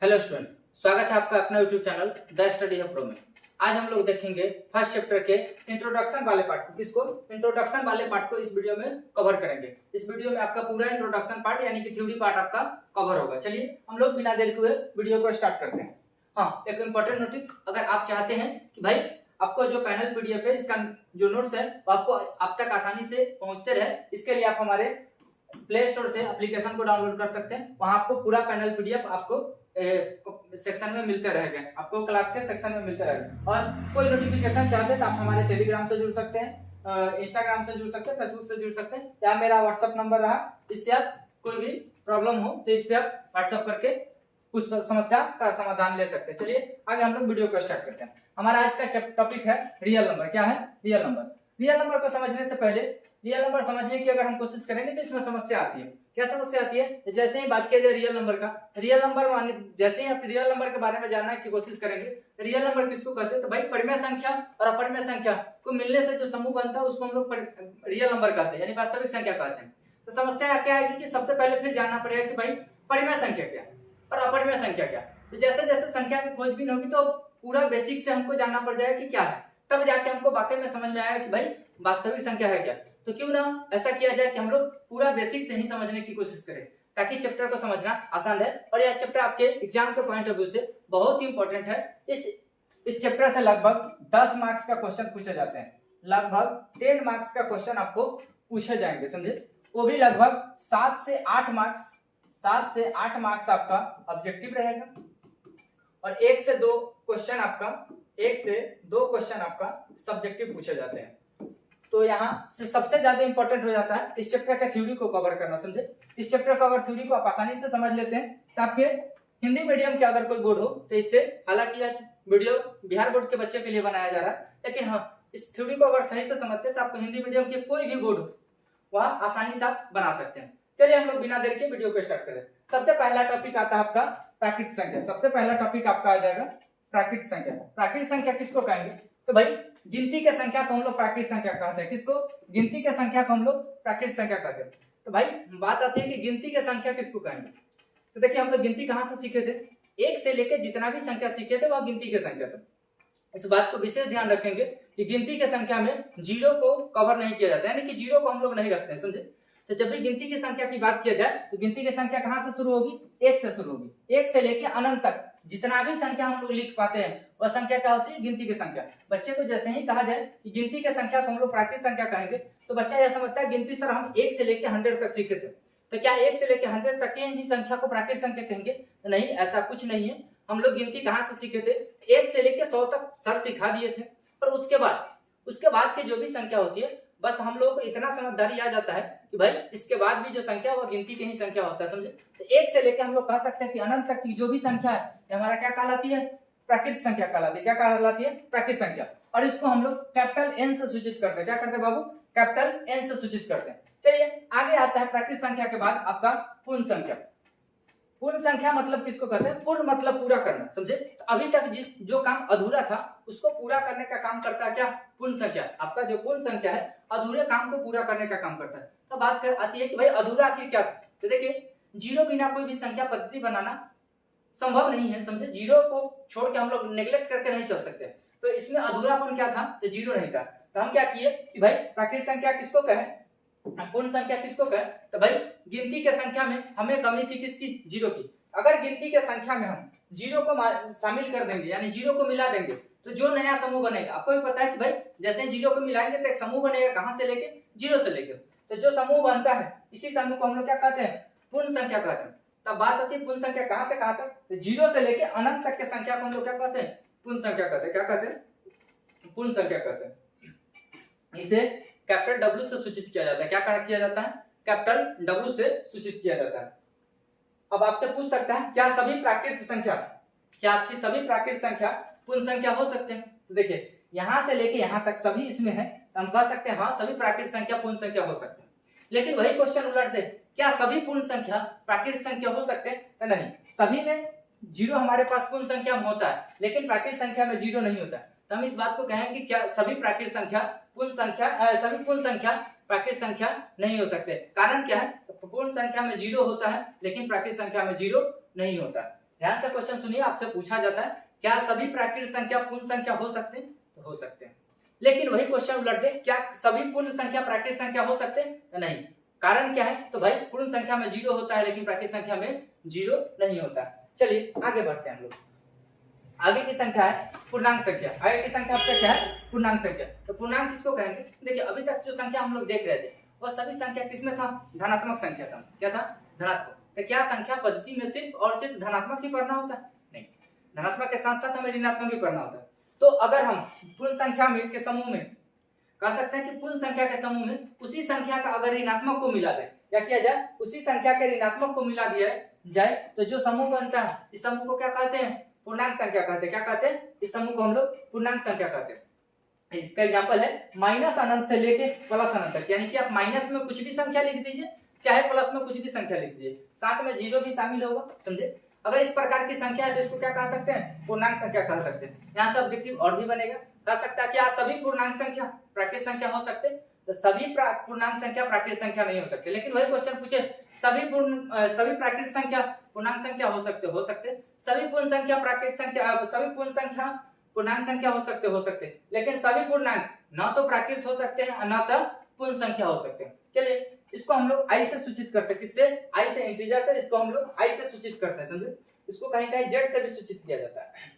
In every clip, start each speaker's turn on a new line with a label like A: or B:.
A: Hello student, स्वागत है आपका अपना यूट्यूब चैनल द स्टडी है प्रो में। आज हम लोग देखेंगे फर्स्ट चैप्टर के इंट्रोडक्शन वाले पार्ट को। किसको? इंट्रोडक्शन वाले पार्ट को इस वीडियो में कवर करेंगे। इस वीडियो में आपका पूरा इंट्रोडक्शन पार्ट यानी कि थ्योरी पार्ट आपका कवर होगा। चलिए हम लोग बिना देर हुए वीडियो को स्टार्ट करते हैं। हाँ, एक इंपॉर्टेंट नोटिस, अगर आप चाहते हैं कि भाई आपको जो पैनल पीडीएफ है इसका जो नोट्स है वो आपको आप तक आसानी से पहुंचते रहे, इसके लिए आप हमारे प्ले स्टोर से एप्लीकेशन को डाउनलोड कर सकते हैं। वहां आपको पूरा पैनल पीडीएफ आपको सेक्शन में मिलते रहेगा, आपको क्लास के सेक्शन में मिलते रहेगा। और कोई नोटिफिकेशन चाहते हैं तो आप हमारे टेलीग्राम से जुड़ सकते हैं, इंस्टाग्राम से जुड़ सकते हैं, फेसबुक से जुड़ सकते हैं, या मेरा व्हाट्सएप नंबर रहा, इससे आप कोई भी प्रॉब्लम हो तो इस पे आप व्हाट्सएप करके कुछ समस्या का समाधान ले सकते हैं। चलिए आगे हम लोग वीडियो को स्टार्ट करते हैं। हमारा आज का टॉपिक है रियल नंबर। क्या है? Real number. रियल नंबर को समझने से पहले रियल नंबर समझने की अगर हम कोशिश करेंगे तो इसमें समस्या आती है। क्या समस्या आती है? जैसे ही बात किया जाए रियल नंबर का, रियल नंबर जैसे ही आप रियल नंबर के बारे में जानने की कोशिश करेंगे, रियल नंबर किसको कहते हैं? तो भाई परिमेय संख्या और अपरिमेय संख्या को मिलने से जो समूह बनता है उसको हम लोग रियल नंबर कहते हैं, यानी वास्तविक संख्या कहते हैं। तो समस्या क्या आएगी कि सबसे पहले फिर जानना पड़ेगा कि भाई परिमेय संख्या क्या और अपरिमेय संख्या क्या। तो जैसे जैसे संख्या की खोजबीन होगी तो पूरा बेसिक से हमको जानना पड़ जाएगा कि क्या है, तब जाके हमको वाकई में समझ में आएगा कि भाई वास्तविक संख्या है क्या। तो क्यों ना ऐसा किया जाए कि हम लोग पूरा बेसिक से ही समझने की कोशिश करें, ताकि चैप्टर को समझना आसान है। और यह चैप्टर आपके एग्जाम के पॉइंट ऑफ व्यू से बहुत ही इंपॉर्टेंट है। इस चैप्टर से लगभग 10 मार्क्स का क्वेश्चन पूछे जाते हैं, लगभग 10 मार्क्स का क्वेश्चन आपको पूछे जाएंगे, समझे। वो भी लगभग 7 से 8 मार्क्स आपका ऑब्जेक्टिव रहेगा और 1 से 2 क्वेश्चन आपका सब्जेक्टिव पूछे जाते हैं। तो यहाँ से सबसे ज्यादा इंपॉर्टेंट हो जाता है इस चैप्टर का थ्योरी को कवर करना, समझे। इस चैप्टर का अगर थ्योरी को आप आसानी से समझ लेते हैं तो आपके हिंदी मीडियम के अगर कोई बोर्ड हो तो इससे, हालांकि आज वीडियो बिहार बोर्ड के बच्चे के लिए बनाया जा रहा है, लेकिन हाँ इस थ्योरी को अगर सही से समझते हैं तो आपको हिंदी मीडियम के कोई भी बोर्ड हो वह आसानी से आप बना सकते हैं। चलिए हम लोग बिना देर के वीडियो को स्टार्ट करें। सबसे पहला टॉपिक आता है आपका प्राकृत संख्या। सबसे पहला टॉपिक आपका आ जाएगा प्राकृत संख्या। प्राकृत संख्या किसको कहेंगे? तो भाई गिनती के संख्या को हम लोग प्राकृत संख्या कहते हैं। किसको? गिनती के संख्या को हम लोग प्राकृत संख्या कहते हैं। तो भाई बात आती है कि गिनती के संख्या किसको कहेंगे। तो देखिए हम लोग गिनती कहां से सीखे थे? 1 से लेकर जितना भी संख्या सीखे थे वह गिनती के संख्या था। इस बात को विशेष ध्यान रखेंगे कि गिनती के संख्या में जीरो को कवर नहीं किया जाता है, यानी कि जीरो को हम लोग नहीं रखते हैं, समझे। तो जब भी गिनती की संख्या की बात किया जाए तो गिनती की संख्या कहां से शुरू होगी? 1 से शुरू होगी। 1 से लेकर अनंत तक जितना भी संख्या हम लोग लिख पाते हैं वह संख्या क्या होती है? गिनती की संख्या। बच्चे को जैसे ही कहा जाए कि गिनती की संख्या को हम लोग प्राकृत संख्या कहेंगे तो बच्चा यह समझता है गिनती सर हम 1 से लेकर 100 तक सीखे थे, तो क्या 1 से लेकर 100 तक की ही संख्या को प्राकृत संख्या कहेंगे? तो नहीं, ऐसा कुछ नहीं है। हम लोग गिनती कहां से सीखे थे? 1 से लेकर 100 तक सर सिखा दिए थे, और उसके बाद की जो भी संख्या होती है बस हम लोगों को इतना समझदारी आ जाता है कि भाई इसके बाद भी जो संख्या है वो गिनती की ही संख्या होता है, समझे। तो 1 से लेकर हम लोग कह सकते हैं कि अनंत तक की जो भी संख्या है हमारा क्या कहलाती है? प्राकृत संख्या कहलाती है। क्या कहलाती है? प्राकृत संख्या। और इसको हम लोग कैपिटल एन से सूचित करते हैं। क्या करते हैं बाबू? कैपिटल एन से सूचित करते हैं। चलिए आगे आता है प्राकृत संख्या के बाद आपका पूर्ण संख्या। पूर्ण संख्या मतलब किसको कहते हैं? पूर्ण मतलब पूरा करना, समझे। तो अभी तक जो काम अधूरा था उसको पूरा करने का काम करता है क्या? पूर्ण संख्या। आपका जो पूर्ण संख्या है अधूरे काम को पूरा करने का काम करता है। तो बात आती है कि भाई अधूरा आखिर क्या था? तो देखिए जीरो बिना कोई भी संख्या पद्धति बनाना संभव नहीं है, समझे। जीरो को छोड़ के हम लोग नेग्लेक्ट करके नहीं चल सकते। तो इसमें अधूरापन क्या था? तो जीरो नहीं था। तो हम क्या किए कि भाई प्राकृत संख्या किसको कहें, पूर्ण संख्या किसको कहें? तो भाई गिनती के संख्या में हमें कमी थी किसकी? जीरो की। अगर गिनती के संख्या में हम जीरो को शामिल कर देंगे यानी जीरो को मिला देंगे तो जो नया समूह बनेगा, आपको भी पता है कि भाई जैसे जीरो को मिलाएंगे तो एक समूह बनेगा, कहां से लेके? जीरो से लेके। तो जो समूह बनता है इसी समूह को हम लोग क्या कहते हैं? पूर्ण संख्या कहते हैं। तब बात आती है पूर्ण संख्या कहां से कहते हैं? तो जीरो से लेके अनंत तक के संख्या को हम लोग क्या कहते हैं? पूर्ण संख्या कहते हैं। क्या कहते हैं? पूर्ण संख्या कहते हैं। इसे कैपिटल डब्ल्यू से सूचित किया जाता है। क्या किया जाता है? कैपिटल डब्ल्यू से सूचित किया जाता है। अब आपसे पूछ सकता है क्या सभी प्राकृत संख्या, क्या आपकी सभी प्राकृत संख्या पूर्ण संख्या हो सकते हैं? तो देखिए यहां से लेके यहां तक सभी इसमें है, तो हम कह सकते हैं हाँ सभी प्राकृत संख्या पूर्ण संख्या हो सकते हैं। लेकिन वही क्वेश्चन उलट दे, क्या सभी पूर्ण संख्या प्राकृत संख्या हो सकते हैं? तो नहीं, सभी में जीरो हमारे पास पूर्ण संख्या में होता है लेकिन प्राकृत संख्या में जीरो नहीं होता है। तो हम इस बात को कहेंगे क्या सभी प्राकृत संख्या सभी पूर्ण संख्या प्राकृत संख्या नहीं हो सकते। कारण क्या है? पूर्ण संख्या में जीरो होता है लेकिन प्राकृत संख्या में जीरो नहीं होता। ध्यान से क्वेश्चन सुनिए, आपसे पूछा जाता है क्या सभी प्राकृत संख्या पूर्ण संख्या हो सकते हैं? तो हो सकते हैं। लेकिन वही क्वेश्चन उलट दे, क्या सभी पूर्ण संख्या प्राकृत संख्या हो सकते हैं? तो नहीं। कारण क्या है? तो भाई पूर्ण संख्या में 0 होता है लेकिन प्राकृत संख्या में 0 नहीं होता। चलिए आगे बढ़ते हैं हम लोग। आगे की संख्या है पूर्णांक संख्या। आगे की संख्या आपका क्या है? पूर्णांक संख्या। तो पूर्णांक किसको कहेंगे? देखिए अभी तक जो संख्या हम लोग देख रहे थे वह सभी संख्या किसमें था? धनात्मक संख्या था। क्या था? धनात्मक। तो क्या संख्या पद्धति में सिर्फ और सिर्फ धनात्मक ही पढ़ना होता है? नहीं, धनात्मक के साथ साथ हमें ऋणात्मक भी पढ़ना होता है। तो अगर हम पूर्ण संख्या में के समूह में कह सकते हैं कि पूर्ण संख्या के समूह में उसी संख्या का अगर ऋणात्मक को मिला दे, क्या किया जाए? उसी संख्या के ऋणात्मक को मिला दिया जाए तो जो समूह बनता है इस समूह को क्या कहते हैं? पूर्णांक संख्या कहते हैं। क्या कहते हैं? इस समूह को हम लोग पूर्णांक संख्या कहते हैं। इसका एग्जांपल है माइनस अनंत से लेके प्लस अनंत तक, यानी कि आप माइनस में कुछ भी संख्या लिख दीजिए चाहे प्लस में कुछ भी संख्या लिख दीजिए, साथ में 0 भी शामिल होगा। समझे? अगर इस प्रकार की संख्या है तो इसको क्या कह सकते हैं? पूर्णांक संख्या कह सकते हैं। यहाँ से ऑब्जेक्टिव और भी बनेगा, कह सकता है क्या सभी पूर्णांक संख्या प्राकृत संख्या हो सकते हैं? तो सभी पूर्णांक संख्या प्राकृत संख्या नहीं हो सकते। लेकिन वही क्वेश्चन पूछे सभी प्राकृत संख्या पूर्णांक संख्या हो सकते, सभी पूर्ण संख्या प्राकृत संख्या, सभी पूर्ण संख्या पूर्णांक संख्या हो सकते, लेकिन सभी पूर्णांक न तो प्राकृत हो सकते हैं न तो पूर्ण संख्या हो सकते हैं। चलिए इसको हम लोग आई से सूचित करते हैं। किससे? आई से, इंटीजर से। इसको हम लोग आई से सूचित करते हैं। समझे? इसको कहीं कहीं जेड से भी सूचित किया जाता है।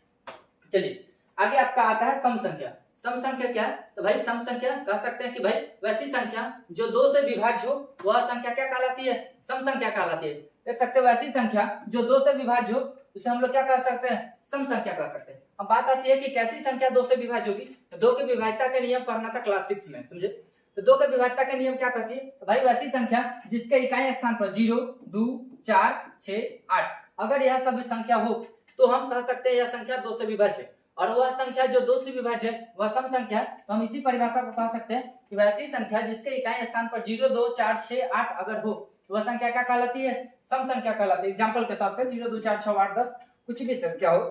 A: चलिए आगे आपका आता है सम संख्या। सम संख्या क्या है? तो भाई सम संख्या कह सकते हैं कि भाई वैसी संख्या जो 2 से विभाज्य हो वह संख्या क्या कहलाती है? सम संख्या कहलाती है। देख सकते हो वैसी संख्या जो 2 से विभाज्य हो उसे हम लोग क्या कह सकते हैं? सम संख्या कह सकते हैं। अब बात आती है कि कैसी संख्या 2 से विभाज्य होगी? तो 2 के विभाज्यता के नियम पढ़ना था क्लास 6 में। समझे? तो 2 के विभाज्यता के नियम क्या कहती है? तो भाई वैसी संख्या जिसके इकाई स्थान पर 0, 2, 4, 6, 8 अगर यह सभी संख्या हो तो हम कह सकते हैं यह संख्या 2 से विभाज्य है। और वह संख्या जो 2 से विभाज्य है वह सम संख्या है। तो हम इसी परिभाषा को कह सकते हैं कि वैसी संख्या जिसके इकाई स्थान पर 0, 2, 4, 6, 8 अगर हो वह संख्या क्या कहलाती है? सम संख्या कहलाती है। एग्जांपल के तौर पे 0, 2, 4, 6, 8, 10 कुछ भी संख्या हो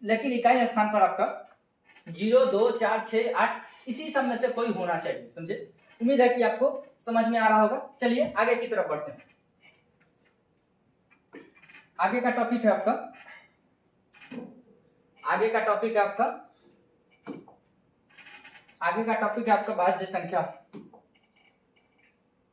A: लेकिन इकाई स्थान पर आपका 0, 2, 4, 6, 8 इसी सब में से कोई होना चाहिए। समझे? उम्मीद है कि आपको समझ में आ रहा होगा। चलिए आगे की तरफ बढ़ते हैं। आगे का टॉपिक है आपका भाज्य संख्या।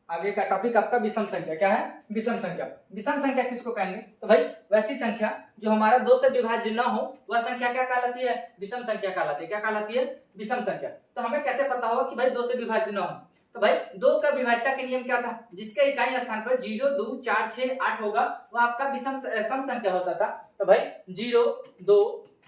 A: आगे का टॉपिक आपका विषम संख्या। क्या है? विषम संख्या। विषम संख्या किसको कहेंगे? तो भाई वैसी संख्या जो हमारा 2 से विभाज्य न हो वह संख्या क्या कहलाती है? विषम संख्या कहलाती है। क्या कहलाती है? विषम संख्या। तो हमें कैसे पता होगा कि भाई 2 से विभाज्य न हो? तो भाई 2 का विभाज्यता के नियम क्या था? जिसके इकाई स्थान पर 0, 2, 4, 6, 8 होगा वह आपका सम संख्या होता था। तो भाई 0, 2,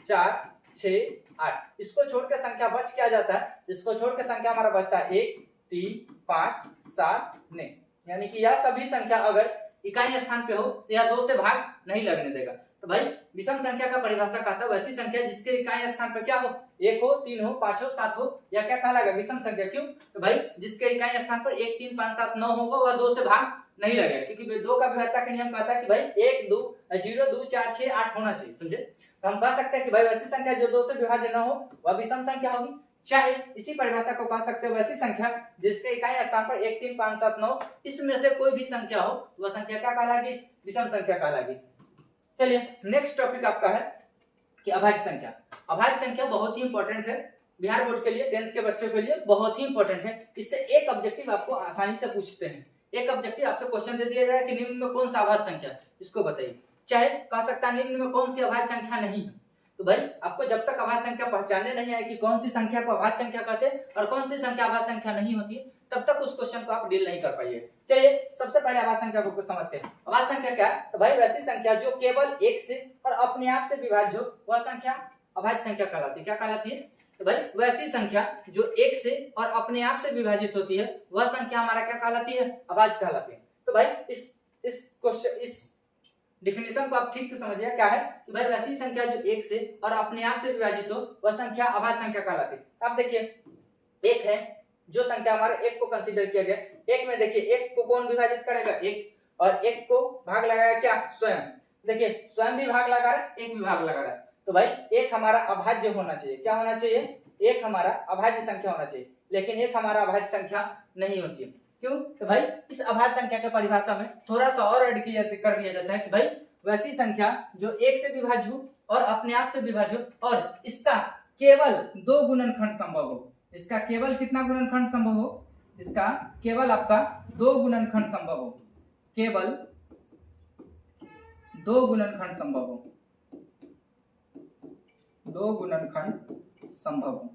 A: 4, 6, 8 इसको छोड़ के संख्या बच क्या जाता है? इसको छोड़ के संख्या हमारा बचता है 1, 3, 5, 7 नहीं, यानी कि यह सभी संख्या अगर इकाई स्थान पे हो तो यह 2 से भाग नहीं लगने देगा। तो भाई विषम संख्या का परिभाषा कहता है वैसी संख्या जिसके इकाई स्थान पे क्या हो? 1 हो, 3 हो, 5 हो, 7 हो, या क्या कहलाएगा? विषम संख्या। क्यों? तो भाई जिसके इकाई स्थान पर 1, 3, 5, 7, 9 होगा वह 2 से भाग नहीं लगेगा, क्योंकि 2 का विभाज्यता का नियम कहता है कि भाई 1, 2, 0, 2, 4, 6, 8 होना चाहिए। समझे? तो हम कह सकते हैं कि भाई वैसी संख्या जो 2 से विभाज्य न हो वह विषम संख्या होगी। चाहे इसी परिभाषा को कह सकते हो वैसी संख्या जिसके इकाई स्थान पर 1, 3, 5, 7, 9 इसमें से कोई भी संख्या हो वह संख्या क्या कहलाएगी? विषम संख्या कहलाएगी। चलिए नेक्स्ट टॉपिक आपका है कि अभाज्य संख्या। अभाज्य संख्या बहुत ही इंपॉर्टेंट है बिहार बोर्ड के लिए, 10th के बच्चों के लिए बहुत ही इंपॉर्टेंट है। इससे एक ऑब्जेक्टिव आपको आसानी से पूछते हैं। एक ऑब्जेक्टिव आपसे क्वेश्चन दे दिया जाए कि निम्न में कौन सा अभाज्य संख्या इसको बताइए। चाहे कह सकता है निम्न में कौन सी अभाज्य संख्या नहीं है। तो भाई आपको जब तक अभाज्य संख्या पहचानने नहीं आए कि कौन सी संख्या को अभाज्य संख्या कहते हैं और कौन सी संख्या अभाज्य संख्या नहीं होती है तब तक उस क्वेश्चन को आप डील नहीं कर पाइए। चलिए सबसे पहले अभाज्य संख्या को समझते हैं। अभाज्य संख्या क्या है? तो भाई वैसी संख्या जो केवल 1 से और अपने आप से विभाज्य हो वह संख्या अभाज्य संख्या कहलाती है। क्या कहलाती है? तो भाई वैसी संख्या जो 1 से और अपने आप से विभाजित होती है वह संख्या हमारा क्या कहलाती है? अभाज्य कहलाती है। तो भाई इस डिफिनेशन को आप ठीक से समझिए। क्या है कि भाई वैसी संख्या जो 1 से और अपने आप से विभाजित हो वह संख्या अभाज्य संख्या कहलाती है। अब देखिए 1 है जो संख्या हमारे 1 को कंसीडर किया गया। 1 में देखिए 1 को कौन विभाजित करेगा? 1, और 1 को भाग लगाएगा क्या? स्वयं। देखिए स्वयं भी भाग लगा रहा है, 1 भी भाग लगा रहा है। तो भाई 1 हमारा अभाज्य होना चाहिए। क्या होना चाहिए? 1 हमारा अभाज्य संख्या होना चाहिए, लेकिन 1 हमारा अभाज्य संख्या नहीं होती है। क्यों? तो भाई इस अभाज्य संख्या के परिभाषा में थोड़ा सा और ऐड कर दिया जाता है कि भाई वैसी संख्या जो 1 से विभाज्य हो और अपने आप से विभाज्य हो और इसका केवल 2 गुणनखंड संभव हो। इसका केवल कितना गुणनखंड संभव हो? इसका केवल आपका 2 गुणनखंड संभव हो, केवल 2 गुणनखंड संभव हो, 2 गुणनखंड संभव हो।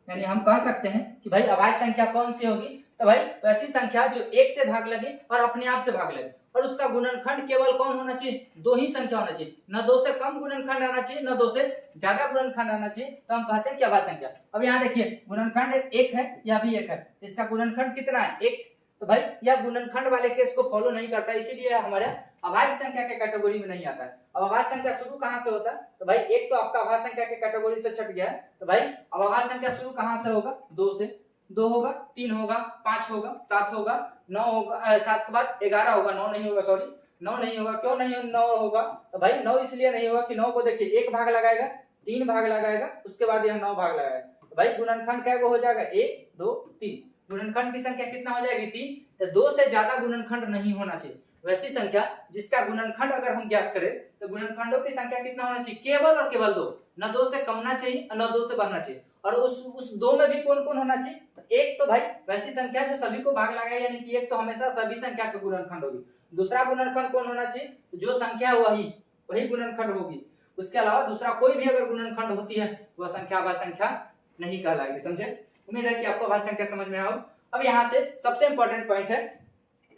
A: यानी हम कह सकते हैं कि भाई अभाज्य संख्या कौन सी होगी? तो भाई वैसी संख्या जो 1 से भाग लगे और अपने आप से भाग लगे और उसका गुणनखंड केवल कौन होना चाहिए? 2 ही संख्या होना चाहिए, न 2 से कम गुणनखंड आना चाहिए, न 2 से ज्यादा गुणनखंड आना चाहिए। तो हम कहते हैं कि अभाज्य संख्या। अब यहाँ देखिए गुणनखंड 1 है, यह भी 1 है, इसका गुणनखंड कितना है? 1। तो भाई यह गुणनखंड वाले केस को फॉलो नहीं करता, इसीलिए हमारे अभाज्य संख्या के कैटेगरी में नहीं आता है। अब अभाज्य संख्या शुरू कहां से होता है? तो भाई 1 तो आपका अभाज्य संख्या के कैटेगरी से छट गया है। तो भाई अब अभाज्य संख्या शुरू कहां से होगा? 2 से। 2 होगा, 3 होगा, 5 होगा, 7 होगा, 9 होगा, 7 के बाद 11 होगा, 9 नहीं होगा, सॉरी 9 नहीं होगा। क्यों नहीं 9 होगा? तो भाई 9 इसलिए नहीं होगा कि 9 को देखिए 1 भाग लगाएगा, 3 भाग लगाएगा, उसके बाद यह 9 भाग लगाएगा। तो भाई गुणनखंड क्या हो जाएगा? 1 2 3। गुणनखंड की संख्या कितना हो जाएगी? 3। तो 2 से ज्यादा गुणनखंड नहीं होना चाहिए। वैसी संख्या जिसका गुणनखंड अगर हम ज्ञात करें तो गुणनखंडों की संख्या कितना होना चाहिए? केवल और केवल 2, न 2 से कम ना चाहिए न 2 से बढ़ना चाहिए। और उस 2 में भी कौन कौन होना चाहिए? एक तो भाई वैसी संख्या जो सभी को भाग लगाए, यानी कि एक तो हमेशा सभी संख्या का गुणनखंड होगी। दूसरा गुणनखंड कौन होना चाहिए? जो संख्या वही गुणनखंड होगी। उसके अलावा दूसरा कोई भी अगर गुणनखंड होती है वह संख्या अभाज्य संख्या नहीं कहलाएगी। समझे? उम्मीद है कि आपको अभाज्य संख्या समझ में आओ। अब यहाँ से सबसे इंपॉर्टेंट पॉइंट है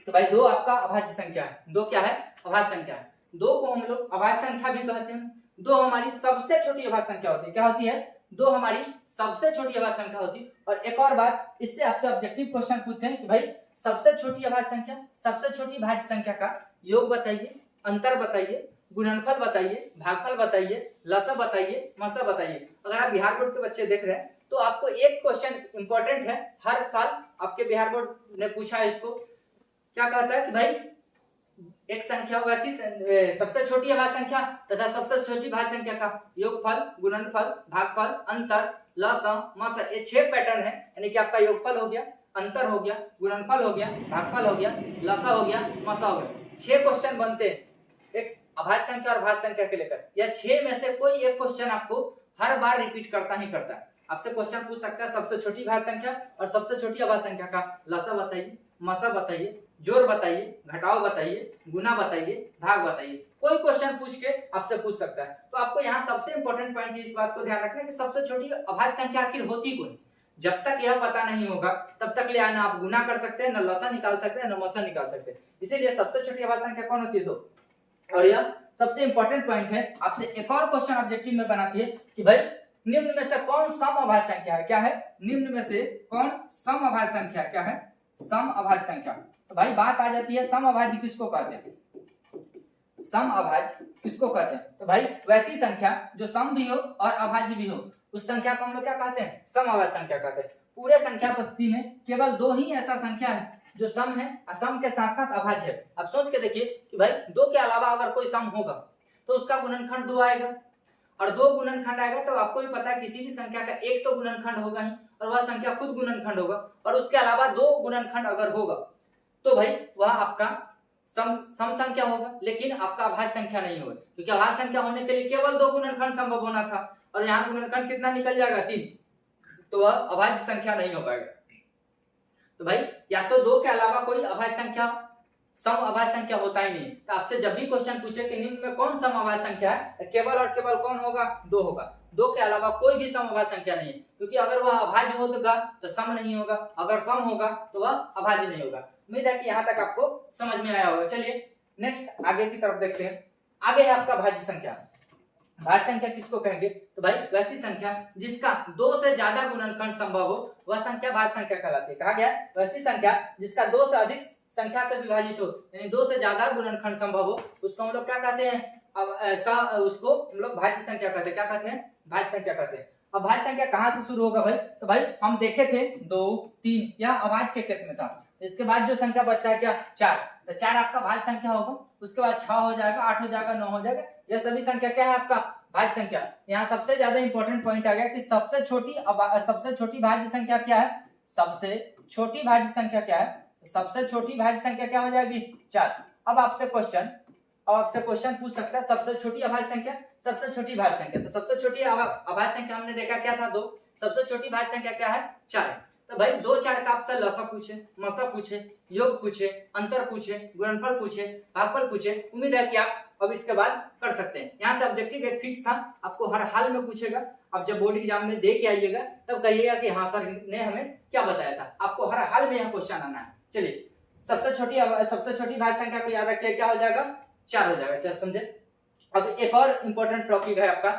A: तो भाई 2 आपका अभाज्य संख्या है। 2 क्या है? अभाज्य संख्या है। 2 को हम लोग अभाज्य संख्या भी कहते हैं। 2 हमारी सबसे छोटी अभाज्य संख्या होती है। क्या होती है? 2 हमारी सबसे छोटी अभाज्य संख्या होती है। और एक और बात, इससे आपसे ऑब्जेक्टिव क्वेश्चन पूछते हैं कि भाई सबसे छोटी अभाज्य संख्या, सबसे छोटी भाज्य संख्या का योग बताइए, अंतर बताइए, गुणनफल बताइए, भागफल बताइए, लसा बताइए, मसा बताइए। अगर आप बिहार बोर्ड के बच्चे देख रहे हैं तो आपको एक क्वेश्चन इंपॉर्टेंट है, हर साल आपके बिहार बोर्ड ने पूछा है इसको। क्या कहता है कि भाई एक संख्या वैसी सबसे छोटी अभाज्य संख्या तथा सबसे छोटी भाज्य संख्या का योगफल, गुणनफल, भागफल, अंतर, लसा, मसा, ये 6 पैटर्न है। यानी कि आपका योगफल हो गया, अंतर हो गया, गुणनफल हो गया, भागफल हो गया, लसा हो गया, मसा हो गया। 6 क्वेश्चन बनते हैं एक अभाज्य संख्या और भाज्य संख्या के लेकर। या 6 में से कोई एक क्वेश्चन आपको हर बार रिपीट करता ही करता है। आपसे क्वेश्चन पूछ सकता है सबसे छोटी भाज्य संख्या और सबसे छोटी अभाज्य संख्या का लसा बताइए, मसा बताइए, जोड़ बताइए, घटाव बताइए, गुना बताइए, भाग बताइए। कोई क्वेश्चन पूछ के आपसे पूछ सकता है। तो आपको यहाँ सबसे इंपॉर्टेंट पॉइंट इस बात को ध्यान रखना कि सबसे छोटी अभाज्य संख्या आखिर होती कौन। जब तक यह पता नहीं होगा तब तक ले ना आप गुना कर सकते हैं, न लसा निकाल सकते हैं, न मसा निकाल सकते हैं। इसीलिए सबसे छोटी अभाज्य संख्या कौन होती है? 2। और यह सबसे इंपॉर्टेंट पॉइंट है। आपसे एक और क्वेश्चन ऑब्जेक्टिव में बनाती है कि भाई निम्न में से कौन सम अभाज्य संख्या है? क्या है? निम्न में से कौन सम अभाज्य संख्या? क्या है? सम अभाज्य संख्या। तो भाई बात आ जाती है सम अभाज्य किसको कहते हैं? सम अभाज्य किसको कहते हैं? तो भाई वैसी संख्या जो सम भी हो और अभाज्य भी हो, उस संख्या को हम लोग क्या कहते हैं? सम अभाज्य संख्या कहते हैं। पूरे संख्या पद्धति में केवल 2 ही ऐसा संख्या है जो सम है और सम के साथ साथ अभाज्य है। अब सोच के देखिए कि भाई 2 के अलावा अगर कोई सम होगा तो उसका गुणनखंड 2 आएगा, और 2 गुणनखंड आएगा तो आपको भी पता है किसी भी संख्या का एक तो गुणनखंड होगा ही, और वह संख्या खुद गुणनखंड होगा। और उसके अलावा 2 गुणनखंड अगर होगा तो भाई वह आपका सम संख्या होगा, लेकिन आपका अभाज्य संख्या नहीं होगा। क्योंकि अभाज्य संख्या होने के लिए केवल 2 गुणनखंड संभव होना था, और यहाँ गुणनखंड कितना निकल जाएगा? 3। तो वह अभाज्य संख्या नहीं हो पाएगा। तो भाई या तो 2 के अलावा कोई अभाज्य संख्या, सम अभाज्य संख्या होता ही नहीं। तो आपसे जब भी क्वेश्चन पूछे कि निम्न में कौन सम अभाज्य संख्या है, केवल और केवल कौन होगा? 2 होगा। 2 के अलावा कोई भी सम अभाज्य संख्या नहीं है, क्योंकि अगर वह अभाज्य होगा तो सम नहीं होगा, अगर सम होगा तो वह अभाज्य नहीं होगा। उम्मीद है कि यहाँ तक आपको समझ में आया होगा। चलिए नेक्स्ट आगे की तरफ देखते हैं। आगे है आपका भाज्य संख्या। भाज्य संख्या किसको कहेंगे? तो भाई वैसी संख्या जिसका 2 से ज्यादा गुणनखंड संभव हो वह संख्या भाज्य संख्या कहलाती है। कहा गया वैसी संख्या जिसका 2 से अधिक संख्या से विभाजित हो, यानी 2 से ज्यादा गुणनखंड संभव हो, उसको हम लोग क्या कहते हैं? अब ऐसा उसको हम लोग भाज्य संख्या कहते हैं। क्या कहते हैं? भाज्य संख्या कहते हैं। अब भाज्य संख्या कहाँ से शुरू होगा भाई? तो भाई हम देखे थे 2 3, यह अभाज्य के केस में था। इसके बाद जो संख्या बचता है क्या? 4। तो 4 आपका भाज्य संख्या होगा। उसके बाद 6 हो जाएगा, 8 हो जाएगा, 9 हो जाएगा। यह सभी संख्या क्या है? आपका भाज्य संख्या। यहाँ सबसे ज्यादा इंपॉर्टेंट पॉइंट आ गया कि सबसे छोटी भाज्य संख्या क्या है? सबसे छोटी भाज्य संख्या क्या है? सबसे छोटी भाज्य संख्या क्या हो जाएगी? 4। अब आपसे क्वेश्चन और आपसे क्वेश्चन पूछ सकता है सबसे छोटी अभाज्य संख्या, सबसे छोटी भाज्य संख्या। तो सबसे छोटी अभाज्य संख्या हमने देखा क्या था 2, सबसे छोटी भाज्य संख्या क्या है 4 है। तो भाई 2 4 का आपसे लसा पूछे, मसा पूछे, योग पूछे, अंतर पूछे, गुणनफल पूछे, भागफल पूछे, उम्मीद है कि आप अब इसके बाद कर सकते हैं। यहाँ से ऑब्जेक्टिव एक फिक्स था, आपको हर हाल में पूछेगा। आप जब बोर्ड एग्जाम में दे के आइएगा तब कहिएगा कि हाँ सर ने हमें क्या बताया था, आपको हर हाल में यहाँ क्वेश्चन आना है। चलिए सबसे छोटी भाज्य संख्या को याद रखिए, क्या हो जाएगा 4 हो जाएगा। चल समझे। अब एक और इंपॉर्टेंट टॉपिक है आपका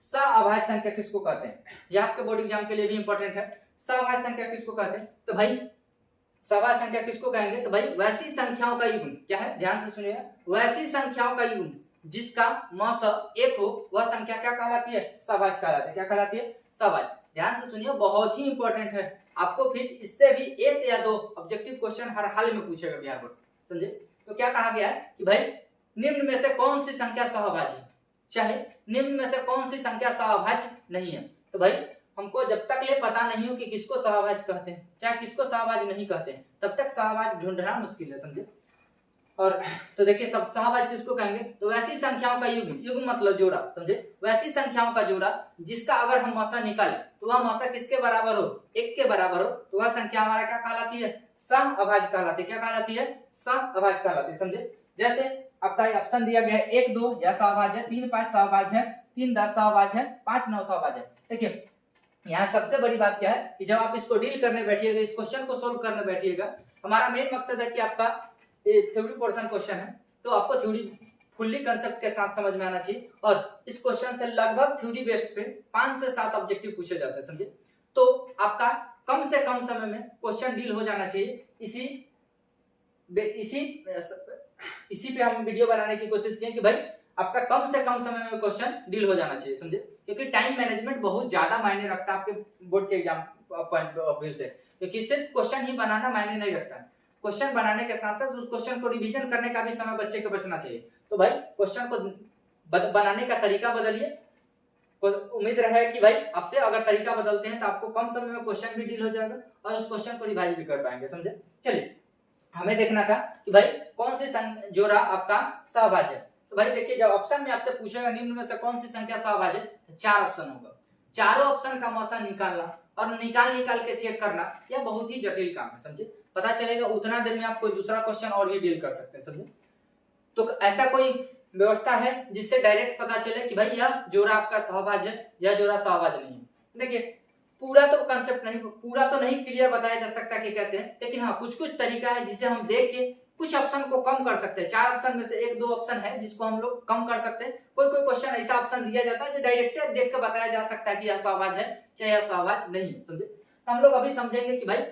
A: सअभाज्य संख्या किसको कहते हैं, यह आपके बोर्ड एग्जाम के लिए भी इंपॉर्टेंट है। सअभाज्य संख्या किसको कहते हैं, तो भाई सअभाज्य संख्या किसको कहेंगे, तो भाई वैसी संख्याओं का युग्म, क्या है ध्यान से सुनिएगा, वैसी संख्याओं का युग्म जिसका मस 1 हो वह संख्या क्या कहलाती है, सअभाज्य कहलाती है। क्या कहलाती है, सअभाज्य। ध्यान से सुनिए, बहुत ही इंपॉर्टेंट है, आपको फिर इससे भी 1 या 2 ऑब्जेक्टिव क्वेश्चन हर हाल में पूछेगा बिहार बोर्ड, समझे। तो क्या कहा गया है कि भाई निम्न में से कौन सी संख्या सहभाज्य, चाहे निम्न में से कौन सी संख्या सहभाज्य नहीं है। तो भाई हमको जब तक ये पता नहीं हो कि किसको सहभाज्य कहते हैं चाहे किसको सहभाज्य नहीं कहते हैं, तब तक सहभाज्य ढूंढना मुश्किल है, समझे। और तो देखिए सब सहभाज्य किसको कहेंगे, तो वैसी संख्याओं का युग्म, युग्म मतलब जोड़ा, समझे। वैसी संख्याओं का जोड़ा जिसका अगर हम मसा निकालें तो वह मसा किसके बराबर हो, 1 के बराबर हो, तो वह संख्या हमारा क्या कहलाती है, सहअभाज्य कहलाती है। क्या कहलाती है, सहअभाज्य कहलाती है, समझे। जैसे आपका ऑप्शन दिया गया है 1 2 यह सहभाज्य है, 3 5 सहभाज्य है, 3 10 सहभाज्य है, 5 9 सहभाज्य है। देखिए यहाँ सबसे बड़ी बात क्या है कि जब आप इसको डील करने बैठिएगा, इस क्वेश्चन को सोल्व करने बैठिएगा, हमारा मेन मकसद है कि आपका थ्योरी पोर्शन क्वेश्चन है तो आपको थ्योरी फुल्ली कंसेप्ट के साथ समझ में आना चाहिए। और इस क्वेश्चन से लगभग थ्योरी बेस्ड पे 5 से 7 ऑब्जेक्टिव पूछे जाते हैं, समझे। तो आपका कम से कम समय में क्वेश्चन डील हो जाना चाहिए। इसी पे हम वीडियो बनाने की कोशिश किए कि भाई आपका कम से कम समय में क्वेश्चन डील हो जाना चाहिए, समझे। क्योंकि टाइम मैनेजमेंट बहुत ज्यादा मायने रखता है आपके बोर्ड के एग्जाम पॉइंट ऑफ व्यू से, क्योंकि सिर्फ क्वेश्चन ही बनाना मायने नहीं रखता है, क्वेश्चन बनाने के साथ साथ उस क्वेश्चन को रिवीजन करने का भी समय बच्चे को बचना चाहिए। तो भाई क्वेश्चन को बनाने का तरीका बदलिए, उम्मीद रहे कि भाई आपसे अगर तरीका बदलते हैं तो आपको कम समय में क्वेश्चन भी डील हो जाएगा और उस क्वेश्चन को रिवाइज भी कर पाएंगे, समझे। चलिए हमें देखना था कि भाई कौन सी जोड़ा आपका सहभाज्य है। तो भाई देखिए जब ऑप्शन में आपसे पूछेगा निम्न में से कौन सी संख्या सहभाज्य है, तो 4 ऑप्शन होगा। चारों ऑप्शन का मौसा निकालना और निकाल के चेक करना यह बहुत ही जटिल काम है, समझे। पता चलेगा उतना देर में आप कोई दूसरा क्वेश्चन और भी डील कर सकते हैं, समझे। तो ऐसा कोई व्यवस्था है जिससे डायरेक्ट पता चले कि भाई यह जोड़ा आपका सहभाज्य है, यह जोड़ा सहभाज्य नहीं है। देखिए पूरा तो कंसेप्ट नहीं, पूरा तो नहीं क्लियर बताया जा सकता कि कैसे, लेकिन हाँ कुछ कुछ तरीका है जिसे हम देख के कुछ ऑप्शन को कम कर सकते हैं। 4 ऑप्शन में से 1 2 ऑप्शन है जिसको हम लोग कम कर सकते हैं। कोई कोई क्वेश्चन ऐसा ऑप्शन दिया जाता है जो डायरेक्ट देख के बताया जा सकता है कि यह सहभाज्य है चाहे यह सहभाज्य नहीं, समझे। तो हम लोग अभी समझेंगे कि भाई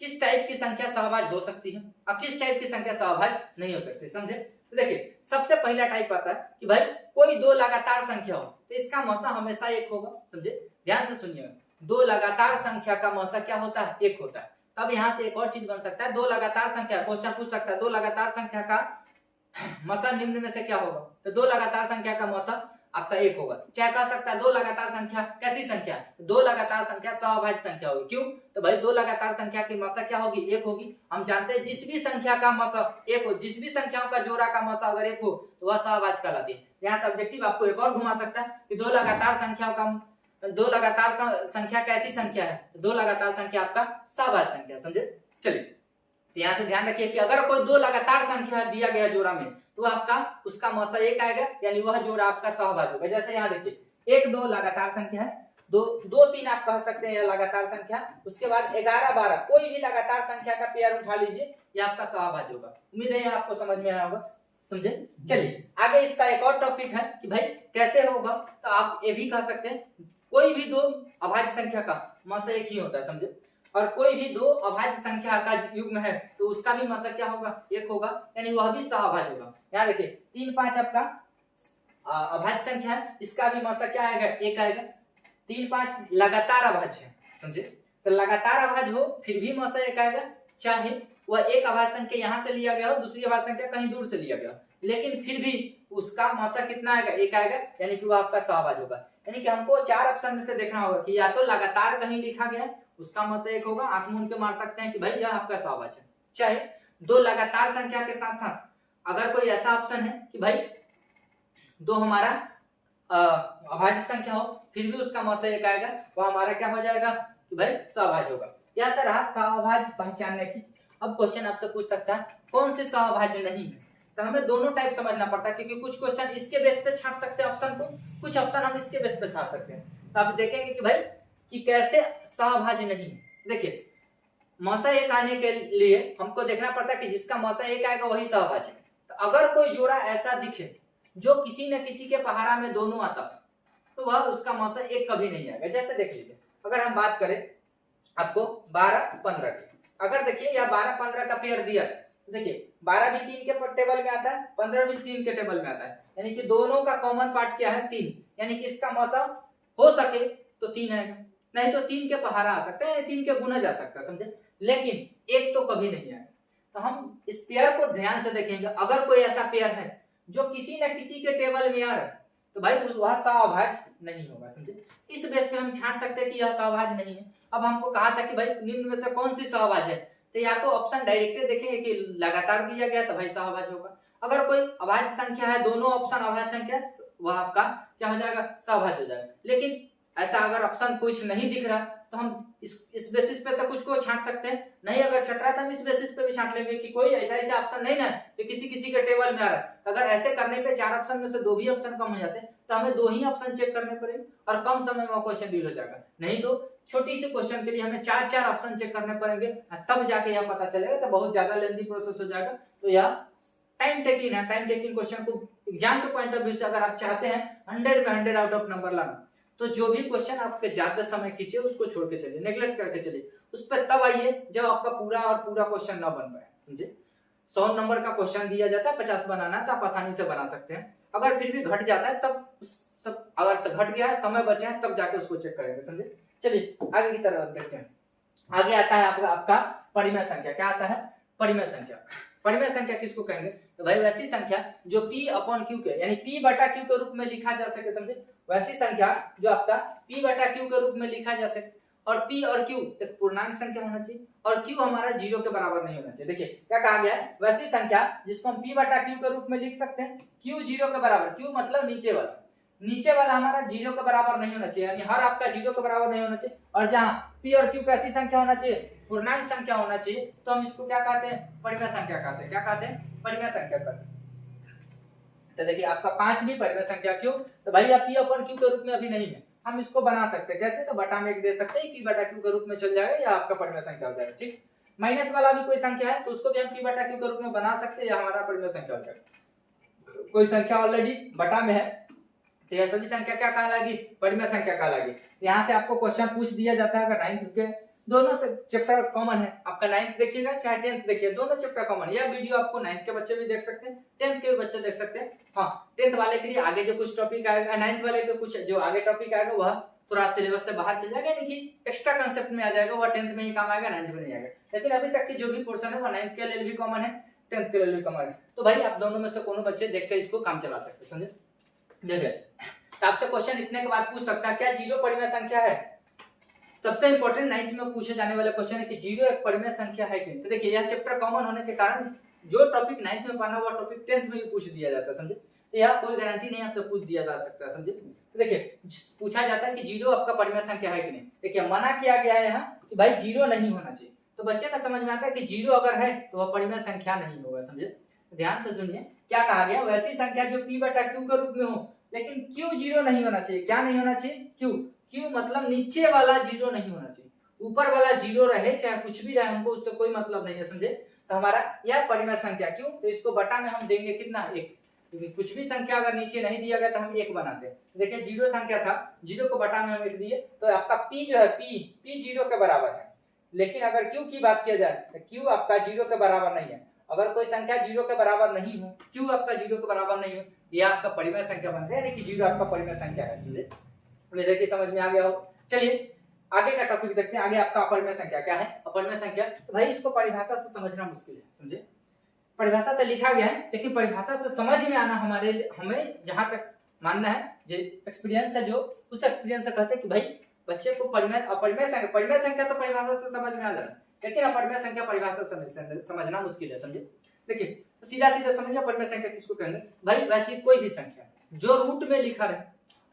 A: किस टाइप की संख्या सहभाज्य हो सकती है और किस टाइप की संख्या सहभाज्य नहीं हो सकती, समझे। तो देखिए सबसे पहला टाइप आता है कि भाई कोई 2 लगातार संख्या हो तो इसका मसा हमेशा 1 होगा, समझे। ध्यान से सुनिएगा, 2 लगातार संख्या का मसा क्या होता है, 1 होता है। तब यहाँ से एक और चीज बन सकता है, 2 लगातार संख्या, क्वेश्चन पूछ सकता है 2 लगातार संख्या का मसा निम्न में से क्या होगा, तो 2 लगातार संख्या का मसा आपका 1 होगा। चाहे कह सकता है 2 लगातार संख्या कैसी संख्या, 2 लगातार संख्या सहभाज्य संख्या होगी। क्यों, तो भाई 2 लगातार संख्या की मसा क्या होगी, 1 होगी। हम जानते हैं जिस भी संख्या का मसा 1 हो, जिस भी संख्याओं का जोड़ा का मसा अगर 1 हो तो वह सहभाज्य कहलाती है। यहाँ से ऑब्जेक्टिव आपको एक और घुमा सकता है कि 2 लगातार संख्याओं का 2 लगातार संख्या कैसी संख्या है, 2 लगातार संख्या आपका सहभाज्य संख्या, समझे। चलिए तो यहाँ से ध्यान रखिए कि अगर कोई 2 लगातार संख्या दिया गया जोड़ा में तो आपका उसका मसा 1 आएगा, यानी वह जोड़ा आपका सहभाज्य होगा। जैसे यहाँ देखिए 1 2 लगातार संख्या है, 2 2 3 आप कह सकते हैं लगातार संख्या, उसके बाद 11 12 कोई भी लगातार संख्या का पेयर उठा लीजिए, यह आपका सहभाज्य होगा। उम्मीद है आपको समझ में आया होगा, समझे। चलिए आगे इसका एक और टॉपिक है कि भाई कैसे होगा, तो आप ये भी कह सकते हैं कोई भी 2 अभाज्य संख्या का मसा 1 ही होता है, समझे। और कोई भी 2 अभाज्य संख्या का युग्म है तो उसका भी मसा क्या होगा, 1 होगा, यानी वह भी सहभाज्य होगा। यहाँ देखिए 3 5 आपका अभाज्य संख्या है, इसका भी मसा क्या आएगा, 1 आएगा। 3 5 लगातार अभाज्य है, समझे। तो लगातार अभाज्य हो फिर भी मसा 1 आएगा, चाहे वह एक अभाज्य संख्या यहाँ से लिया गया हो, दूसरी अभाज्य संख्या कहीं दूर से लिया गया हो, लेकिन फिर भी उसका मसा कितना आएगा, 1 आएगा, यानी कि वह आपका सहभाज्य होगा। यानी कि हमको 4 ऑप्शन में से देखना होगा कि या तो लगातार कहीं लिखा गया उसका मसा 1 होगा, आंख मूंद के मार सकते हैं कि भाई यह आपका सहभाज्य है, चाहे 2 लगातार संख्या के साथ साथ अगर कोई ऐसा ऑप्शन है कि भाई दो हमारा अभाज्य संख्या हो फिर भी उसका मौसा एक आएगा, वह हमारा क्या हो जाएगा कि भाई सहभाज्य होगा। यह तरह सहभाज्य पहचानने की। अब क्वेश्चन आपसे पूछ सकता है कौन से सहभाज्य नहीं है, तो हमें दोनों टाइप समझना पड़ता है, क्योंकि कुछ क्वेश्चन इसके बेस पे छांट सकते हैं ऑप्शन को, कुछ ऑप्शन हम इसके बेस पे छांट सकते हैं। तो आप देखेंगे कि भाई कि कैसे सहभाज्य नहीं है। देखिए मौसा एक आने के लिए हमको देखना पड़ता है कि जिसका मौसा एक आएगा वही सहभाज्य है। तो अगर कोई जोड़ा ऐसा दिखे जो किसी न किसी के पहाड़ा में दोनों आता तो वह उसका मौसा एक कभी नहीं आएगा। जैसे देख लीजिए अगर हम बात करें आपको 12-15 की, अगर देखिए यह 12-15 का पेयर दिया है, देखिए 12 भी 3 के टेबल में आता है, 15 भी 3 के टेबल में आता है, यानी कि दोनों का कॉमन पार्ट क्या है 3, यानी कि इसका मौसा हो सके तो 3 आएगा, नहीं तो 3 के पहाड़ा आ सकता है, 3 के गुना जा सकता है, समझे, लेकिन एक तो कभी नहीं आएगा। तो हम इस पेयर को ध्यान से देखेंगे, अगर कोई ऐसा पेयर है जो किसी न किसी के टेबल में आ रहा है तो भाई वह सहभाज्य नहीं होगा, समझे। इस बेस पे हम छांट सकते हैं कि यह सहभाज्य नहीं है। अब हमको कहा था कि भाई निम्न में से कौन सी सहभाज्य है, तो या तो ऑप्शन डायरेक्टली देखेंगे कि लगातार दिया गया तो भाई सहभाज्य होगा। अगर कोई अभाज्य संख्या है, दोनों ऑप्शन अभाज्य संख्या, वह आपका क्या हो जाएगा सहभाज्य हो जाएगा। लेकिन ऐसा अगर ऑप्शन कुछ नहीं दिख रहा तो हम इस बेसिस पे तो कुछ को छांट सकते हैं, नहीं अगर छट रहा तो हम इस बेसिस पे भी छांट लेंगे कि कोई ऐसा ऑप्शन नहीं ना कि किसी किसी के टेबल में आ रहा है। अगर ऐसे करने पे 4 ऑप्शन में से 2 भी ऑप्शन कम हो जाते हैं तो हमें 2 ही ऑप्शन चेक करने पड़ेंगे और कम समय में क्वेश्चन डील हो जाएगा। नहीं तो छोटी सी क्वेश्चन के लिए हमें 4 ऑप्शन चेक करने पड़ेंगे, तब जाके यह पता चलेगा, तो बहुत ज्यादा लेंथी प्रोसेस हो जाएगा। तो यह टाइम टेकिंग है। टाइम टेकिंग क्वेश्चन को एग्जाम के पॉइंट ऑफ व्यू से अगर आप चाहते हैं 100 में 100 आउट ऑफ नंबर लाना, तो जो भी क्वेश्चन आपके ज्यादा समय खींचे उसको छोड़ के चलिए, नेग्लेक्ट करके चलिए, उस पर तब आइए जब आपका पूरा और पूरा क्वेश्चन ना बन पाए, समझे। 100 नंबर का क्वेश्चन दिया जाता है, 50 बनाना है तो आप आसानी से बना सकते हैं। अगर फिर भी घट जाता है तब सब, अगर घट गया है, समय बचे हैं, तब जाके उसको चेक करेंगे, समझे। चलिए आगे की तरफ देखते हैं। आगे आता है आपका परिमेय संख्या। क्या आता है? परिमेय संख्या। परिमेय संख्या किसको कहेंगे? तो भाई वैसी संख्या जो P अपॉन Q के यानी P बटा Q के रूप में लिखा जा सके, समझे। वैसी संख्या जो आपका P बटा Q के रूप में लिखा जा सके, और P और Q एक पूर्णांक संख्या होना चाहिए और Q हमारा 0 के बराबर नहीं होना चाहिए। देखिए क्या कहा गया है, वैसी संख्या जिसको हम P बटा Q के रूप में लिख सकते हैं, Q 0 के बराबर, Q मतलब नीचे वाला हमारा 0 के बराबर नहीं होना चाहिए, यानी हर आपका 0 के बराबर नहीं होना चाहिए। और जहाँ P और Q कैसी संख्या होना चाहिए? पूर्णांक संख्या होना चाहिए। तो हम इसको क्या कहते हैं? परिमेय संख्या कहते हैं। क्या कहते हैं? परिमेय संख्या कहते हैं। तो देखिए आपका 5 भी परिमेय संख्या, क्यों? तो भाई आप P अपन Q के रूप में अभी नहीं है, हम इसको बना सकते हैं। कैसे? तो बटा में 1 दे सकते हैं, P बटा Q के रूप में चल जाएगा, या आपका परिमेय संख्या हो जाएगा। ठीक, माइनस वाला भी कोई संख्या है तो उसको भी हम P बटा Q के रूप में बना सकते हैं, या हमारा परिमेय संख्या हो जाएगा। कोई संख्या ऑलरेडी बटा में है तो यह सभी संख्या क्या कहलाएगी? परिमेय संख्या कहलाएगी। यहाँ से आपको क्वेश्चन पूछ दिया जाता है, अगर 9th के दोनों से चैप्टर कॉमन है, आपका 9th देखिएगा चाहे 10th देखिए, दोनों चैप्टर कॉमन है। यह वीडियो आपको 9th के बच्चे भी देख सकते हैं, 10th के भी बच्चे देख सकते हैं। हाँ, 10th वाले के लिए आगे जो कुछ टॉपिक आएगा, 9th वाले के कुछ जो आगे टॉपिक आएगा वह थोड़ा सिलेबस से बाहर चल जाएगा, यानी कि एक्स्ट्रा कंसेप्ट में आ जाएगा, वह 10th में ही काम आएगा, 9th में नहीं आएगा। लेकिन अभी तक की जो भी पोर्शन है वह 9th के लिए भी कॉमन है, 10th के लिए भी कॉमन है। तो भाई आप दोनों में से कोनो बच्चे देख कर इसको काम चला सकते, समझे। देखिए आपसे क्वेश्चन इतने के बाद पूछ सकता है क्या 0 परिमेय संख्या है? सबसे इंपॉर्टेंट 9th में पूछे जाने वाला क्वेश्चन है कि 0 एक परिमेय संख्या है कि नहीं। तो देखिए यह चैप्टर कॉमन होने के कारण जो टॉपिक 9th में पढ़ना हुआ टॉपिक 10th में भी पूछ दिया जाता है, समझे। तो यह कोई गारंटी नहीं आपसे पूछ दिया जा सकता है, समझे। तो देखिए पूछा जाता है कि 0 आपका परिमेय संख्या है कि नहीं। देखिए मना किया गया है यहाँ कि भाई 0 नहीं होना चाहिए, तो बच्चे का समझ में आता है कि 0 अगर है तो वह परिमेय संख्या नहीं होगा, समझे। ध्यान से सुनिए क्या कहा गया, वैसी संख्या जो P बटा Q के रूप में हो, लेकिन Q 0 नहीं होना चाहिए। क्या नहीं होना चाहिए? Q मतलब नीचे वाला 0 नहीं होना चाहिए, ऊपर वाला 0 रहे चाहे कुछ भी रहे, हमको उससे कोई मतलब नहीं है, समझे। तो हमारा यह परिमेय संख्या, क्यों? तो इसको बटा में हम देंगे कितना? 1, क्योंकि कुछ भी संख्या अगर नीचे नहीं दिया गया तो हम 1 बनाते हैं। देखिए 0 संख्या था, 0 को बटा में हम 1 दिए, तो आपका P जो है P 0 के बराबर है। लेकिन अगर Q की बात किया जाए तो Q आपका 0 के बराबर नहीं है। अगर कोई संख्या 0 के बराबर नहीं हो, Q आपका 0 के बराबर नहीं हो, यह आपका परिमेय संख्या बनता है, यानी कि 0 आपका परिमेय संख्या है, समझे। देखिए समझ में आ गया हो। चलिए आगे का टॉपिक देखते हैं। आगे आपका अपरिमेय संख्या क्या है? अपरिमेय संख्या, तो भाई इसको परिभाषा से समझना मुश्किल है, समझे। परिभाषा तो लिखा गया है, लेकिन परिभाषा से समझ में आना हमें जहां तक मानना है, जो एक्सपीरियंस है, जो उस एक्सपीरियंस से कहते हैं कि भाई बच्चे को अपरिमेय संख्या तो परिभाषा से समझ में आ जाए, लेकिन अपरिमेय संख्या परिभाषा समझना मुश्किल है, समझे। देखिए तो सीधा सीधा समझिए अपरिमेय संख्या किसको कहेंगे भाई, वैसी कोई भी संख्या जो रूट में लिखा रहे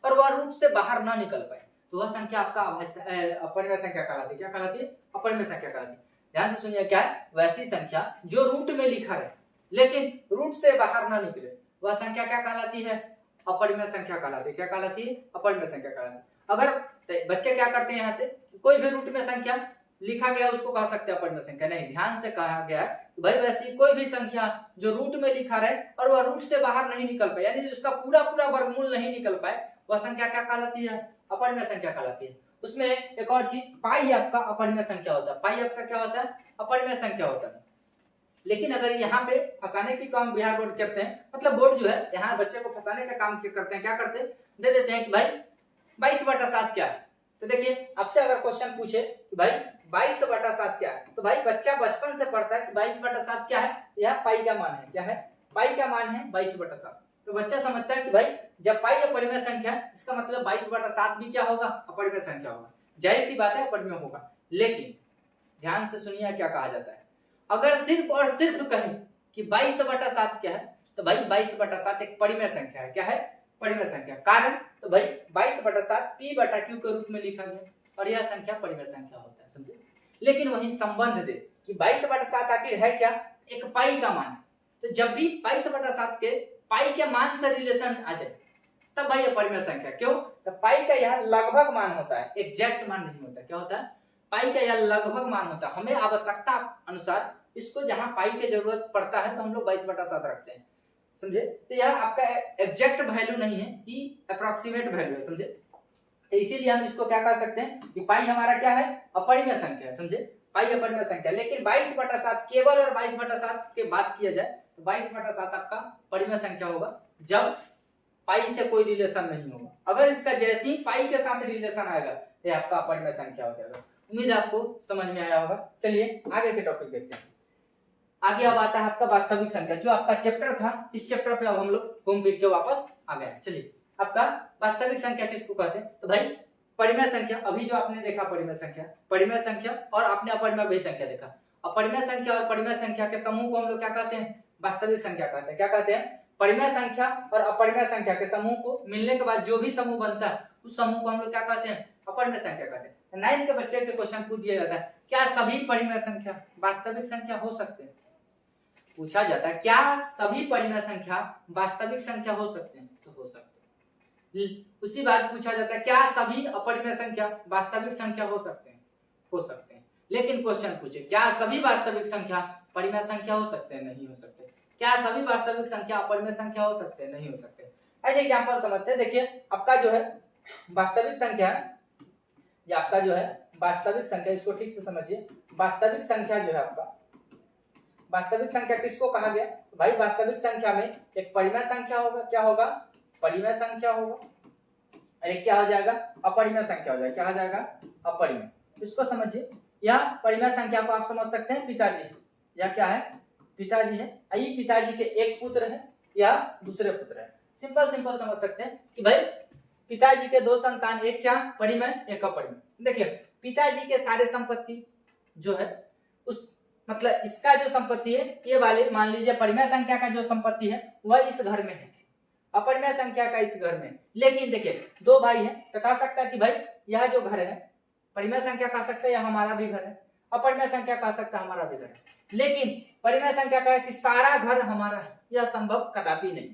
A: और वह रूट से बाहर ना निकल पाए तो वह संख्या आपका अपरिमेय संख्या कहलाती है। क्या कहलाती है? अपरिमेय संख्या कहलाती है। ध्यान से सुनिए, क्या है? वैसी संख्या जो रूट में लिखा रहे लेकिन रूट से बाहर ना निकले वह संख्या क्या कहलाती है? अपरिमेय संख्या कहलाती है। क्या कहलाती है? अपरिमेय संख्या कहलाती है। अगर बच्चे क्या करते हैं, यहाँ से कोई भी रूट में संख्या लिखा गया उसको कह सकते हैं अपरिमेय संख्या? नहीं, ध्यान से कहा गया है भाई वैसी कोई भी संख्या जो रूट में लिखा रहे और वह रूट से बाहर नहीं निकल पाए, यानी उसका पूरा पूरा वर्गमूल नहीं निकल पाए, वह संख्या क्या कहलाती है? अपरिमेय संख्या कहलाती है। उसमें एक और चीज, पाई आपका अपरिमेय संख्या होता है। पाई आपका क्या होता है? अपरिमेय संख्या होता है। लेकिन अगर यहाँ पे फंसाने की काम बिहार बोर्ड करते हैं, मतलब बोर्ड जो है यहाँ बच्चे को फंसाने का काम करते हैं, क्या करते हैं? दे देते हैं कि भाई 22/7 क्या है। तो देखिए आपसे अगर क्वेश्चन पूछे कि भाई 22/7 क्या है, तो भाई बच्चा बचपन से पढ़ता है कि 22/7 क्या है, यह पाई का मान है। क्या है? पाई का मान है 22/7। तो बच्चा समझता है कि भाई जब पाई अपरिमेय संख्या है इसका मतलब 22/7 भी क्या होगा? अपरिमेय संख्या होगा। जाहिर सी बात है अपरिमेय होगा। लेकिन ध्यान से सुनिए क्या कहा जाता है, अगर सिर्फ और सिर्फ कहें कि 22/7 क्या है तो भाई 22/7 एक परिमेय संख्या है। क्या है? परिमेय संख्या। कारण तो भाई 22/7 p/q के रूप में लिखा गया और यह संख्या परिमेय संख्या होता है, समझे। लेकिन वही संबंध दे कि 22/7 आखिर है क्या? एक पाई का मान। तो जब भी 22/7 के पाई के मान से रिलेशन आ जाए तब भाई अपरिमेय संख्या। क्यों? तो पाई का यह लगभग मान होता है, एग्जैक्ट मान नहीं होता। क्या होता है? पाई का यह लगभग मान होता है। हमें आवश्यकता अनुसार इसको जहां पाई की जरूरत पड़ता है तो हम लोग 22/7 रखते हैं, समझे। तो यह आपका एग्जैक्ट वैल्यू नहीं है, ये अप्रोक्सीमेट वैल्यू है, समझे। तो इसीलिए हम इसको क्या कह सकते हैं कि पाई हमारा क्या है? अपरिमेय संख्या है, समझे। पाई अपरिमेय संख्या। लेकिन 22/7 केवल और 22/7 की बात किया जाए तो 22/7 आपका परिमेय संख्या होगा जब पाई से कोई रिलेशन नहीं होगा। अगर इसका जैसे ही पाई के साथ रिलेशन आएगा ये आपका अपरिमेय संख्या हो जाएगा। उम्मीद आपको समझ में आया होगा। चलिए आगे के टॉपिक देखते हैं। आगे अब आता है आपका वास्तविक संख्या, जो आपका चैप्टर था। इस चैप्टर पे अब हम लोग घूम फिर के वापस आ गए। चलिए, आपका वास्तविक संख्या किसको कहते हैं? तो भाई परिमेय संख्या, अभी जो आपने देखा परिमेय संख्या और आपने अपरिमेय संख्या देखा। अपरिमेय संख्या और परिमेय संख्या के समूह को हम लोग क्या कहते हैं? वास्तविक संख्या कहते हैं। क्या कहते हैं? परिमेय संख्या और अपरिमेय संख्या के समूह को मिलने के बाद जो भी समूह बनता है उस समूह को हम लोग क्या कहते हैं? अपरिमेय संख्या कहते हैं। 9th के बच्चे के क्वेश्चन पूछ दिया जाता है, क्या सभी परिमेय संख्या वास्तविक संख्या हो सकते हैं? पूछा जाता है क्या सभी परिमेय संख्या वास्तविक संख्या हो सकते हैं? तो हो सकते हैं। उसी बात पूछा जाता है क्या सभी अपरिमेय संख्या वास्तविक संख्या हो सकते हैं? हो सकते हैं। लेकिन क्वेश्चन पूछे क्या सभी वास्तविक संख्या परिमेय संख्या हो सकते हैं? नहीं हो सकते। क्या सभी वास्तविक संख्या अपरिमेय संख्या हो सकते हैं? नहीं हो सकते। ऐसे एग्जांपल समझते हैं। देखिए आपका जो है वास्तविक संख्या, ये आपका जो है वास्तविक संख्या, इसको ठीक से समझिए। वास्तविक संख्या जो है आपका, वास्तविक संख्या किसको कहा गया? भाई वास्तविक संख्या में एक परिमेय संख्या होगा। क्या होगा? परिमेय संख्या होगा। और एक क्या हो जाएगा? अपरिमेय संख्या हो जाएगा। क्या हो जाएगा? अपरिमेय। इसको समझिए। यह परिमेय संख्या को आप समझ सकते हैं पिताजी। यह क्या है? पिताजी है। ये पिताजी के एक पुत्र है या दूसरे पुत्र है। सिंपल समझ सकते हैं कि भाई पिताजी के दो संतान, एक क्या? परिमेय, एक अपरिमेय। देखिए पिताजी के सारे संपत्ति जो है उस मतलब इसका जो संपत्ति है ये वाले, मान लीजिए परिमेय संख्या का जो संपत्ति है वह इस घर में है, अपरिमेय संख्या का इस घर में। लेकिन देखिए दो भाई हैं तो कह सकता है कि भाई यह जो घर है परिमेय संख्या कह सकता है यह हमारा भी घर है, अपरिमेय संख्या कह सकता है हमारा भी घर है। लेकिन परिमेय संख्या कहे कि सारा घर हमारा है, यह संभव कदापि नहीं।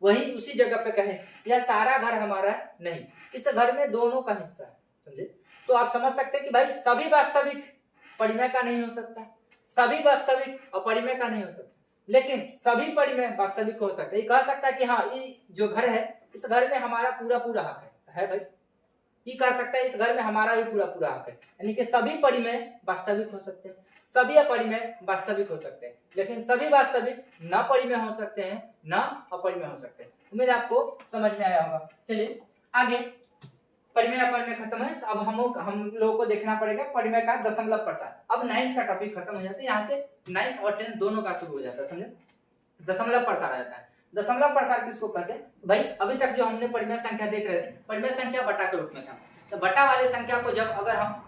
A: वही उसी जगह पे कहे यह सारा घर हमारा है, नहीं, इस घर में दोनों का हिस्सा है, समझे। तो आप समझ सकते हैं कि भाई सभी वास्तविक परिमेय का नहीं हो सकता, सभी वास्तविक अपरिमेय का नहीं हो सकता, लेकिन सभी परिमेय वास्तविक हो सकता है। ये कह सकता है कि हाँ ये जो घर है इस घर में हमारा पूरा पूरा हक है भाई। ये कह सकता है इस घर में हमारा भी पूरा पूरा हक है, यानी कि सभी परिमेय वास्तविक हो सकते हैं, सभी अपरिमेय वास्तविक हो सकते हैं, लेकिन सभी वास्तविक न परिमेय हो सकते हैं न अपरिमेय हो सकते हैं। उम्मीद आपको समझ में आया होगा। चलिए आगे, परिमेय अपरिमेय खत्म है। तो अब हम लोगों को देखना पड़ेगा परिमेय का दशमलव प्रसार। अब 9th का टॉपिक खत्म हो जाता है, यहाँ से 9th और 10th दोनों का शुरू हो जाता है, समझे। दशमलव प्रसार आ जाता है। दशमलव प्रसार किसको कहते हैं? भाई अभी तक जो हमने परिमेय संख्या देख रहे थे परिमेय संख्या बटा के रूप में था, तो बटा वाले संख्या को जब अगर हम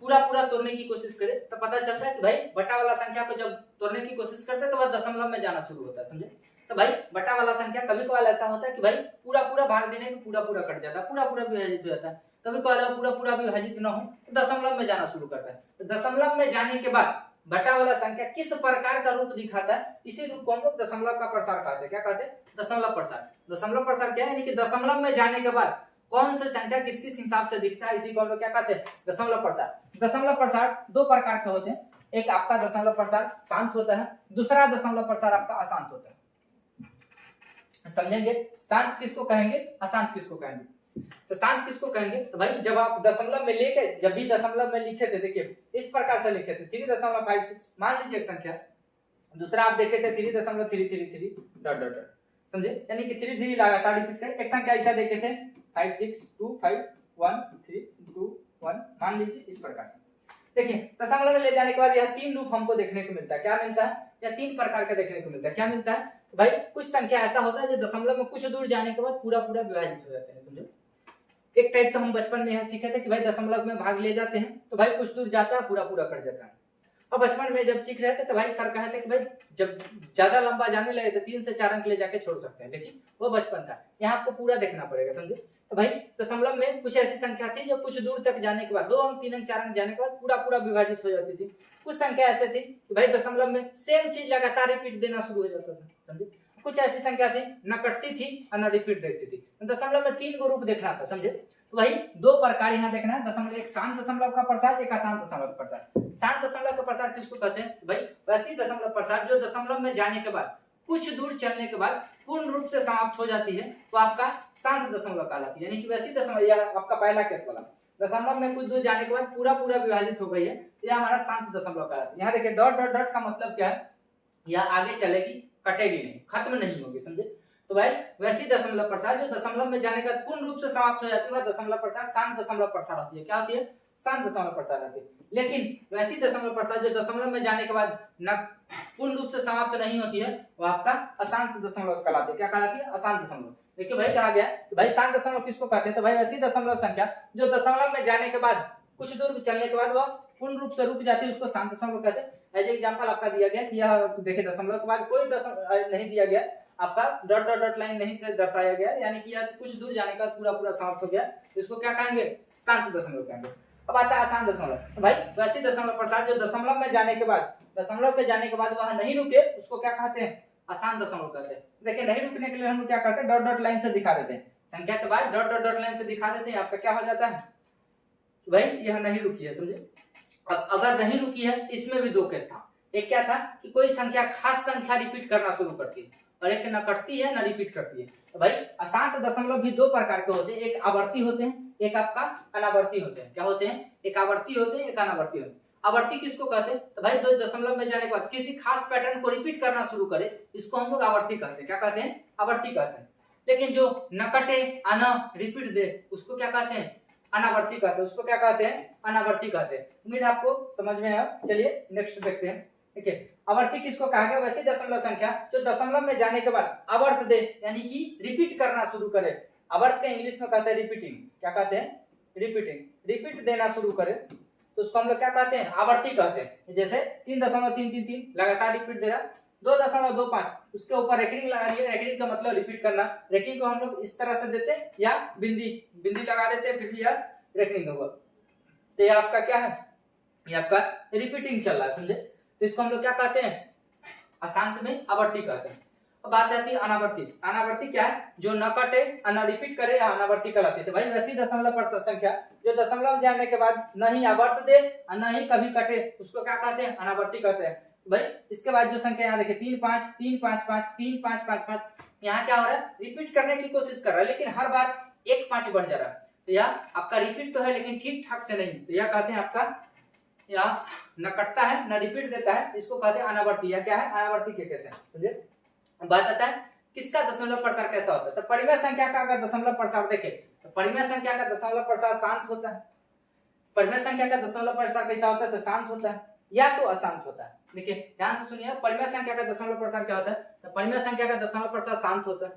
A: पूरा पूरा तोड़ने की कोशिश करे तो पता चलता है कि भाई बटा वाला संख्या को जब तोड़ने की कोशिश करते हैं तो वह दशमलव में जाना शुरू होता है, समझे। तो भाई बटा वाला संख्या कभी कभार ऐसा होता है कि भाई पूरा पूरा भाग देने में पूरा पूरा कट जाता है, पूरा पूरा विभाजित हो जाता है। कभी कभार पूरा पूरा विभाजित न हो तो दशमलव में जाना शुरू करता है। तो दशमलव में जाने के बाद बटा वाला संख्या किस प्रकार का रूप दिखाता है, इसी रूप को हम लोग दशमलव का प्रसार कहते हैं। क्या कहते हैं? दशमलव प्रसार। दशमलव प्रसार क्या है, यानी कि दशमलव में जाने के बाद कौन सी संख्या किस किस हिसाब से दिखता है, इसी को हम लोग क्या कहते हैं? दशमलव प्रसार। दशमलव प्रसार दो प्रकार के होते हैं, एक आपका दशमलव प्रसार शांत होता है, दूसरा दशमलव प्रसार आपका अशांत होता है। समझेंगे शांत किसको कहेंगे, अशांत किसको कहेंगे। तो शांत किसको कहेंगे, तो भाई जब आप दशमलव में लेके जब भी दशमलव में लिखे थे, देखिए इस प्रकार से लिखे थे 3.56 मान लीजिए एक संख्या, दूसरा आप देखे थे 3.333 डॉट डॉट डॉट, समझे, यानी कि 3 3 लगातार रिपीट करें। एक संख्या ऐसा देखे थे 5 6 2 5 1 3 2 1 मान लीजिए इस प्रकार से। देखिए दशमलव में ले जाने के बाद यह तीन रूप हमको देखने को मिलता है। क्या मिलता है? या तीन प्रकार का देखने को मिलता है। क्या मिलता है भाई? कुछ संख्या ऐसा होता है जो दशमलव में कुछ दूर जाने के बाद पूरा पूरा विभाजित हो जाते हैं, समझो। एक टाइप तो हम बचपन में यह सीखे थे कि भाई दशमलव में भाग ले जाते हैं तो भाई कुछ दूर जाता है, पूरा पूरा कट जाता है। और बचपन में जब सीख रहे थे तो भाई सर कहते कि भाई जब ज्यादा लंबा जाने लगे तो 3 से 4 अंक ले जाके छोड़ सकते हैं, लेकिन वो बचपन था। यहाँ आपको पूरा देखना पड़ेगा, समझे। तो भाई दशमलव में कुछ ऐसी संख्या थी जो कुछ दूर तक जाने के बाद 2 अंक 3 अंक 4 अंक जाने के बाद पूरा पूरा विभाजित हो जाती थी। कुछ संख्या ऐसे थी कि भाई दशमलव में सेम चीज लगातार रिपीट देना शुरू हो जाता था, समझे। कुछ ऐसी संख्या थी न कटती थी और न रिपीट देती थी। दशमलव में 3 को रूप देखना था, समझे। तो भाई दो प्रकार यहाँ देखना है दशमलव, एक शांत दशमलव का प्रसार, एक अशांत दशमलव का प्रसार। शांत दशमलव का प्रसार किसको कहते हैं? भाई वैसी दशमलव प्रसार जो दशमलव में जाने के बाद कुछ दूर चलने के बाद पूर्ण रूप से समाप्त हो जाती है, वो आपका शांत दशमलव कहलाती है। यानी कि वैसी दशमलव, यह आपका पहला केस वाला दशमलव में कुछ दूर जाने के बाद पूरा पूरा विभाजित हो गई है, यह हमारा शांत दशमलव कहलाती है। यहाँ देखिए डॉट डॉट डॉट का मतलब क्या है, यह आगे चलेगी, कटेगी नहीं, खत्म नहीं होगी, समझे। तो भाई वैसी दशमलव प्रसार जो दशमलव में जाने के बाद पूर्ण रूप से समाप्त हो जाती है, वह दशमलव प्रसार शांत दशमलव प्रसार होती है। क्या होती है? शांत दशमलव प्रसार होती है। लेकिन वैसी दशमलव प्रसार जो दशमलव में जाने के बाद न पूर्ण रूप से समाप्त नहीं होती है, वह आपका अशांत दशमलव कहलाती है। क्या कहलाती है? अशांत दशमलव। देखिए भाई कहा गया कि भाई शांत दशमलव किसको कहते हैं, तो भाई वैसी दशमलव संख्या जो दशमलव में जाने के बाद कुछ दूर चलने के बाद वह पूर्ण रूप से रुक जाती है, उसको शांत दशमलव कहते हैं। एज एग्जांपल आपका दिया गया कि यह देखिए दशमलव के बाद कोई दशमलव नहीं दिया गया, आपका डॉट डॉट डॉट लाइन नहीं से दर्शाया गया, यानी कि यह कुछ दूर जाने का पूरा पूरा समाप्त हो गया, इसको क्या कहेंगे? शांत दशमलव कहेंगे। अब आता है अशांत दशमलव। तो भाई वैसी दशमलव प्रसार जो दशमलव में जाने के बाद, दशमलव पे जाने के बाद वह नहीं रुके, उसको क्या कहते हैं? अशांत दशमलव कहते हैं। देखिए नहीं रुकने के लिए हम क्या करते हैं? डॉट डॉट लाइन से दिखा देते हैं, संख्या के बाद डॉट डॉट डॉट लाइन से दिखा देते हैं, आपका क्या हो जाता है? भाई यह नहीं रुकी है, समझे। अब अगर नहीं रुकी है तो इसमें भी दो केस था। एक क्या था कि कोई संख्या खास संख्या रिपीट करना शुरू करती है, और एक न कटती है न रिपीट करती है। तो भाई अशांत दशमलव भी दो प्रकार के होते हैं, एक आवर्ती होते हैं, एक आपका अनावर्ती होते हैं। क्या होते हैं? एक आवर्ती होते हैं, एक अनावर्ती होते हैं। आवर्ती किसको कहते हैं? तो भाई दो दशमलव में जाने के बाद किसी खास पैटर्न को रिपीट करना शुरू करे, इसको हम लोग आवर्ती कहते हैं। क्या कहते हैं? आवर्ती कहते हैं। लेकिन जो न कटे न रिपीट दे, उसको क्या कहते हैं? अनावर्ती कहते हैं। उसको क्या कहते हैं? अनावर्ती कहते हैं। उम्मीद आपको समझ में आया। चलिए नेक्स्ट देखते हैं। देखिए आवर्ती किसको कहा गया? वैसी दशमलव संख्या जो दशमलव में जाने के बाद आवर्त दे, यानी कि रिपीट करना शुरू करे। आवर्त का इंग्लिश में कहते हैं रिपीटिंग। क्या कहते हैं? रिपीटिंग। रिपीट देना शुरू करे तो उसको हम लोग क्या कहते हैं? आवर्ती कहते हैं। जैसे 3.333 लगातार रिपीट दे रहा, 2.25 उसके ऊपर रेकरिंग लगा रही है। रेकरिंग का मतलब रिपीट करना। रेकरिंग को हम लोग इस तरह से देते हैं या बिंदी लगा देते हैं, फिर भी यह रेकरिंग होगा। तो ये आपका क्या है? ये आपका रिपीटिंग चल रहा है, समझे। तो इसको हम लोग क्या कहते हैं? अशांत में आवर्ती कहते हैं। अब बात आती है अनावर्ती। अनावर्ती क्या है? जो न कटे न रिपीट करे, या अनावर्ती कहलाती है। तो भाई वैसी दशमलव प्रसार संख्या जो दशमलव जाने के बाद न ही आवर्त दे और न ही कभी कटे, उसको क्या कहते हैं? अनावर्ती कहते हैं। भाई इसके बाद जो संख्या यहाँ देखिए 3 5 3 5 5 3 5 5 5, यहाँ क्या हो रहा है? रिपीट करने की कोशिश कर रहा है, लेकिन हर बार 1 5 बढ़ जा रहा है। तो यह आपका रिपीट तो है लेकिन ठीक ठाक से नहीं। तो यह कहते हैं आपका या न कटता है न रिपीट देता है, इसको कहते हैं अनावर्ती। या क्या है? अनावर्ती के कैसे समझे। बात आता है किसका दशमलव प्रसार कैसा होता है। तो परिमेय संख्या का अगर दशमलव प्रसार देखें तो परिमेय संख्या का दशमलव प्रसार शांत होता है। परिमेय संख्या का दशमलव प्रसार कैसा होता है? तो शांत होता है या तो अशांत होता है। देखिए ध्यान से सुनिए, परिमेय संख्या का दशमलव प्रसार क्या होता है? तो परिमेय संख्या का दशमलव प्रसार शांत होता है,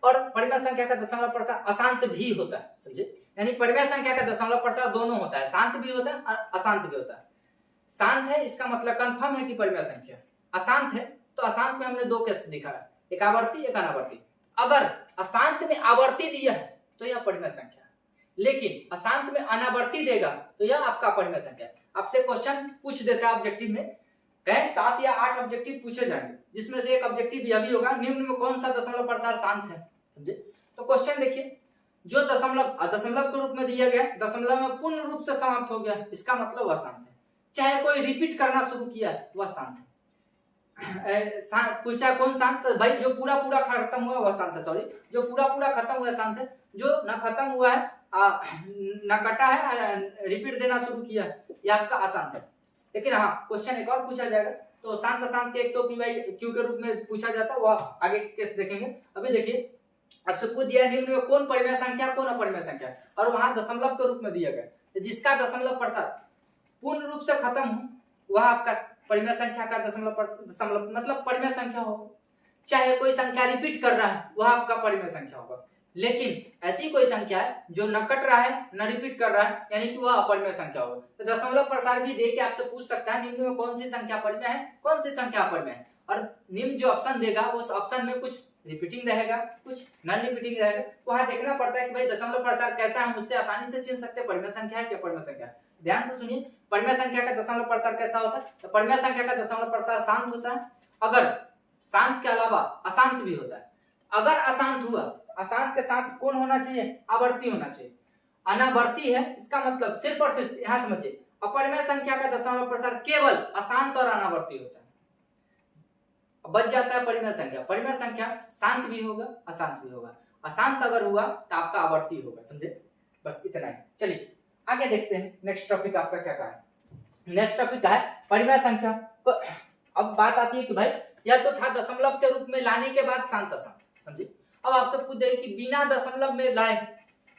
A: और परिमेय संख्या का दशमलव प्रसार अशांत भी होता है, समझे। यानी परिमेय संख्या का दशमलव प्रसार दोनों होता है, शांत भी होता है और अशांत भी होता है। शांत है इसका मतलब कंफर्म है कि परिमेय संख्या, अशांत है तो अशांत में हमने दो केस दिखा है, एक आवर्ती एक अनावर्ती। अगर अशांत में आवर्ती दिया है तो यह परिमेय संख्या है, लेकिन अशांत में अनावर्ती देगा तो यह आपका परिमेय संख्या है। आपसे क्वेश्चन पूछ देता है ऑब्जेक्टिव में, कहीं 7 या 8 ऑब्जेक्टिव पूछे जाएंगे, जिसमें से एक ऑब्जेक्टिव यह भी होगा निम्न में कौन सा दशमलव प्रसार शांत है, समझे। तो क्वेश्चन देखिए, जो दशमलव के रूप में दिया गया, दशमलव में पूर्ण रूप से समाप्त हो गया, इसका मतलब वह शांत है। चाहे कोई रिपीट करना शुरू किया है वह शांत है। पूछा कौन शांत, भाई जो पूरा पूरा खत्म हुआ वह शांत है, सॉरी जो पूरा पूरा खत्म हुआ शांत है, जो न खत्म हुआ है न कटा है रिपीट देना शुरू किया है यह आपका अशांत है। लेकिन हाँ क्वेश्चन एक और पूछा जाएगा, तो शांत अशांत के एक तो पी बाई क्यू के रूप में पूछा जाता है, वह आगे केस देखेंगे। अभी देखिए आपसे पूछ दिया निम्न में कौन परिमेय संख्या कौन अपरिमेय संख्या, और वहां दशमलव के रूप में दिया गया, जिसका दशमलव प्रसार पूर्ण रूप से खत्म हो वह आपका परिमेय संख्या का दशमलव मतलब परिमेय संख्या होगा। चाहे कोई संख्या रिपीट कर रहा है वह आपका परिमेय संख्या होगा। लेकिन ऐसी कोई संख्या है जो न कट रहा है न रिपीट कर रहा है, यानी कि वह अपरिमेय संख्या होगा। तो दशमलव प्रसार भी दे के आपसे पूछ सकता है निम्न में कौन सी संख्या परिमेय है कौन सी संख्या अपरिमेय है, और निम्न जो ऑप्शन देगा उस ऑप्शन में कुछ रिपीटिंग रहेगा कुछ नॉन रिपीटिंग रहेगा। वहां देखना पड़ता है कि भाई दशमलव प्रसार कैसा है, हम उससे आसानी से चुन सकते हैं परिमेय संख्या है क्या अपरिमेय संख्या है। ध्यान से सुनिए, परिमेय संख्या का दशमलव प्रसार कैसा होता है, तो परिमेय संख्या का दशमलव प्रसार शांत होता है, अगर शांत के अलावा अशांत भी होता है। अगर अशांत हुआ, अशांत के साथ कौन होना चाहिए, आवर्ती होना चाहिए। अनावर्ती है इसका मतलब सिर्फ और सिर्फ यहां समझिए, अपरिमेय संख्या का दशमलव प्रसार केवल अशांत और अनावर्ती होता है। बच जाता है परिमेय संख्या, परिमेय संख्या शांत भी होगा अशांत भी होगा, अशांत अगर हुआ तो आपका आवर्ती होगा, समझे। बस इतना ही, चलिए आगे देखते हैं नेक्स्ट टॉपिक आपका क्या है। नेक्स्ट टॉपिक है परिमेय संख्या। अब बात आती है कि भाई यह तो था दशमलव के रूप में लाने के बाद शांत अशांत, समझे। अब आपसे पूछ दे कि बिना दशमलव में लाए,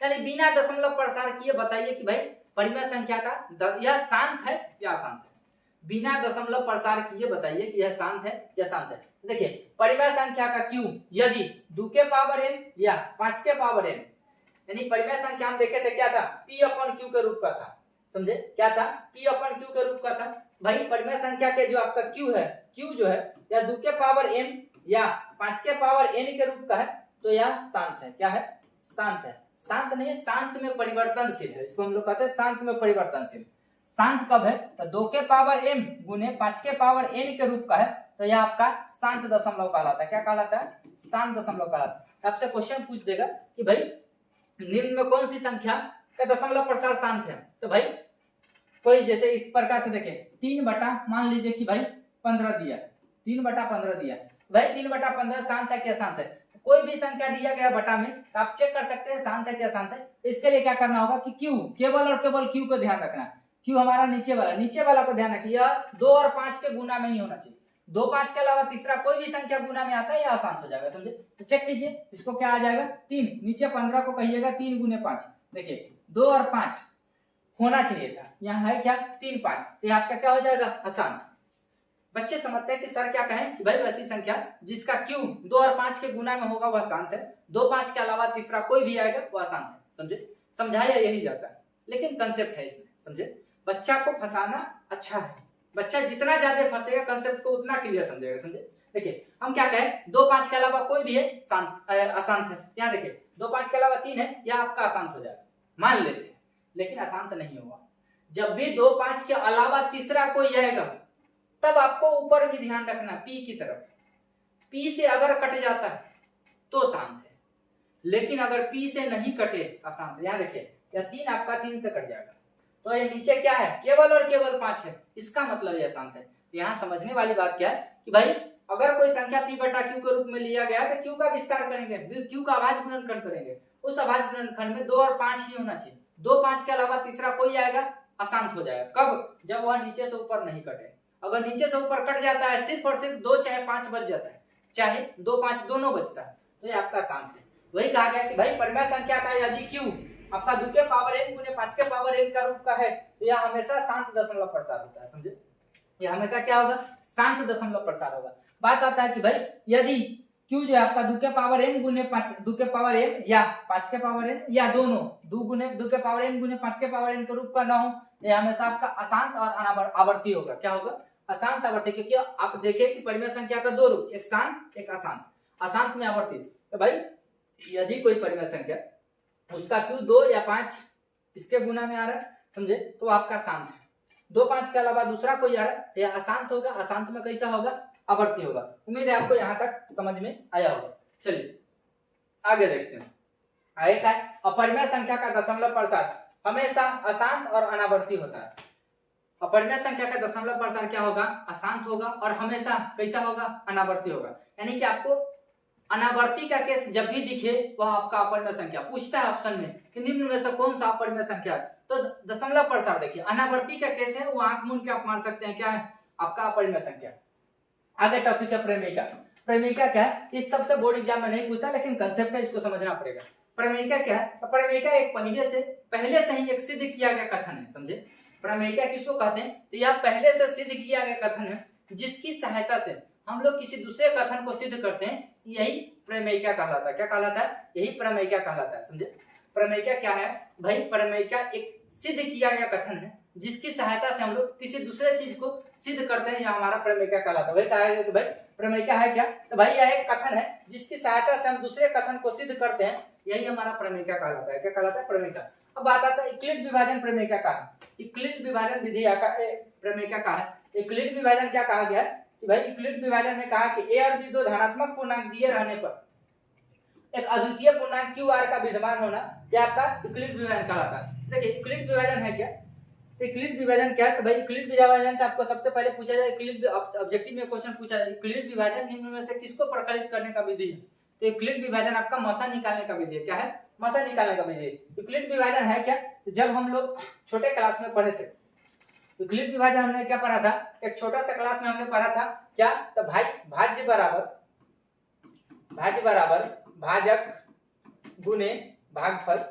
A: यानी बिना दशमलव प्रसार किए बताइए कि भाई परिमेय संख्या का यह शांत है या अशांत है। बिना दशमलव प्रसार किए बताइए कि यह शांत है या शांत है। देखिए परिमेय संख्या का क्यू यदि 2 के पावर n या 5 के पावर n, यानी परिमेय संख्या हम देखे थे क्या था, p अपॉन q के रूप का था, समझे। क्या था, p अपॉन q के रूप का था। भाई परिमेय संख्या के जो आपका q है, q जो है या 2 के पावर n या 5 के पावर n के रूप का है, तो यह शांत है। क्या है, शांत है। शांत नहीं है, शांत में परिवर्तनशील है, इसको हम लोग कहते हैं शांत में परिवर्तनशील। शांत कब है, तो 2 के पावर m गुने 5 के पावर n के रूप का है, तो यह आपका शांत दशमलव कहलाता है। क्या कहलाता है, शांत दशमलव कहलाता है। आपसे क्वेश्चन पूछ देगा कि भाई निम्न में कौन सी संख्या का दशमलव प्रसार शांत है, तो भाई कोई जैसे इस प्रकार से देखें 3 बटा मान लीजिए कि भाई 15 दिया, 3 बटा 15 दिया, भाई 3 बटा 15 शांत है क्या शांत है। कोई भी संख्या दिया गया बटा में तो आप चेक कर सकते हैं शांत है क्या शांत है। इसके लिए क्या करना होगा कि क्यू, केवल और केवल क्यू को ध्यान रखना है। क्यू हमारा नीचे वाला को ध्यान रखिए, 2 और 5 के गुना में ही होना चाहिए। 2 5 के अलावा तीसरा कोई भी संख्या गुना में आता है या अशांत हो जाएगा, समझे। तो चेक कीजिए, इसको क्या आ जाएगा 3, नीचे 15 को कहिएगा 3 गुने 5, देखिए 2 और 5 होना चाहिए था, यहाँ है क्या 3 5, तो आपका क्या हो जाएगा अशांत। बच्चे समझते हैं कि सर क्या कहें कि भाई वैसी संख्या जिसका क्यू 2 और 5 के गुना में होगा वह शांत है, 2 5 के अलावा तीसरा कोई भी आएगा वह अशांत है, समझे। समझाया यही जाता है, लेकिन कंसेप्ट है इसमें, समझे। बच्चा को फंसाना अच्छा है, बच्चा जितना ज्यादा फंसेगा कंसेप्ट को उतना क्लियर समझेगा, समझे। देखिए हम क्या कहें 2 5 के अलावा कोई भी है शांत अशांत है, यहाँ देखिए 2 5 के अलावा 3 है, यह आपका अशांत हो जाएगा, मान लेते हैं, लेकिन अशांत नहीं होगा। जब भी 2 5 के अलावा तीसरा कोई आएगा तब आपको ऊपर भी ध्यान रखना, पी की तरफ, पी से अगर कट जाता है तो शांत है, लेकिन अगर पी से नहीं कटे अशांत। यहाँ देखिए या 3 आपका 3 से कट जाएगा, तो ये नीचे क्या है केवल और केवल 5 है, इसका मतलब ये शांत है। यहाँ समझने वाली बात क्या है कि भाई अगर कोई संख्या p बटा q के रूप में लिया गया है तो q का विस्तार करेंगे, q का अभाज्य गुणनखंड करेंगे, उस अभाज्य गुणनखंड में 2 और 5 ही होना चाहिए। 2 5 के अलावा तीसरा कोई आएगा अशांत हो जाएगा, कब, जब वह नीचे से ऊपर नहीं कटे। अगर नीचे से ऊपर कट जाता है सिर्फ और सिर्फ 2 चाहे 5 बच जाता है, चाहे 2 5 दोनों बचता है, तो ये आपका शांत है। वही कहा गया कि भाई परिमेय संख्या का यदि q आपका 2 के पावर n गुने 5 के पावर n का रूप का है, तो यह हमेशा शांत दशमलव प्रसार होता है, समझे। यह हमेशा क्या होगा, शांत दशमलव प्रसार होगा। बात आता है कि भाई यदि q जो है आपका 2 के पावर m गुने 5 2 के पावर m या 5 के पावर n या दोनों 2 के पावर m गुने 5 के पावर n के रूप का ना हो, ये हमेशा आपका अशांत और आवर्ती होगा। क्या होगा? अशांत आवर्ती, क्योंकि आप देखिए कि परिमेय संख्या का दो रूप, एक शांत एक अशांत, अशांत में आवर्ती। तो भाई यदि कोई परिमेय संख्या उसका q 2 या 5 इसके गुना में आ रहा है, समझे, तो आपका शांत है। 2 5 के अलावा दूसरा कोई आ रहा है, यह अशांत होगा। अशांत में कैसा होगा? आवर्ती होगा। उम्मीद है आपको यहाँ तक समझ में आया होगा। चलिए आगे देखते हैं। आगे का अपरिमेय संख्या का दशमलव प्रसार हमेशा अशांत और अनावर्ती होता है। अपरिमेय संख्या का दशमलव प्रसार क्या होगा? अशांत होगा और हमेशा कैसा होगा? अनावर्ती होगा। यानी कि आपको अनावर्ती का केस जब भी दिखे वह आपका अपरिमेय संख्या पूछता है ऑप्शन में कि निम्न में से कौन सा अपरिमेय संख्या है, तो दशमलव प्रसार देखिए। अनावर्ती का केस है वो आंख मूंद के आप मान सकते हैं क्या है? आपका अपरिमेय संख्या। आगे टॉपिक है प्रेमिका। प्रेमिका क्या है? इस सबसे बोर्ड एग्जाम में नहीं पूछता, लेकिन कंसेप्ट है, इसको समझना पड़ेगा। प्रेमिका क्या है? तो प्रेमिका एक पहले से ही एक सिद्ध किया गया कथन है, समझे। प्रेमिका किसको कहते हैं? तो यह पहले से सिद्ध किया गया कथन है जिसकी सहायता से हम लोग किसी दूसरे कथन को सिद्ध करते हैं, यही प्रेमिका कहलाता है। क्या कहलाता है? यही प्रेमिका कहलाता है, समझे। प्रेमिका क्या है भाई? प्रेमिका एक सिद्ध किया गया कथन है जिसकी सहायता से हम लोग किसी दूसरे चीज को सिद्ध करते हैं, यह हमारा प्रेमिका कहलाता है। वही कहा है कि भाई प्रेमिका है क्या? तो भाई यह एक कथन है जिसकी सहायता से हम दूसरे कथन को सिद्ध करते हैं, यही हमारा प्रेमिका कहलाता है। क्या कहलाता है? प्रेमिका। अब बात आता है इक्लिड विभाजन प्रेमिका का है। इक्लिड विभाजन विधि का प्रेमिका का है। इक्लिड विभाजन क्या कहा गया कि भाई इक्लिड विभाजन में कहा कि a और b दो धनात्मक पूर्णांक दिए रहने पर एक अद्वितीय पूर्णांक QR का विद्यमान होना, यह आपका इक्लिड विभाजन कहलाता है। देखिए इक्लिड विभाजन है क्या? इक्लिड विभाजन क्या है? तो भाई इक्लिड विभाजन का आपको सबसे पहले पूछा जाए, इक्लिड ऑब्जेक्टिव में क्वेश्चन पूछा जाए, इक्लिड विभाजन निम्न में से किसको प्रकलित करने का विधि है? तो इक्लिड विभाजन आपका मसा निकालने का विधि है। क्या है? मसा निकालने का विधि। इक्लिड विभाजन है क्या? जब हम लोग छोटे क्लास में पढ़े थे, इक्लिड विभाजन हमने क्या पढ़ा था? एक छोटा सा क्लास में हमने पढ़ा था क्या? तो भाई भाज्य बराबर भाजक गुने भागफल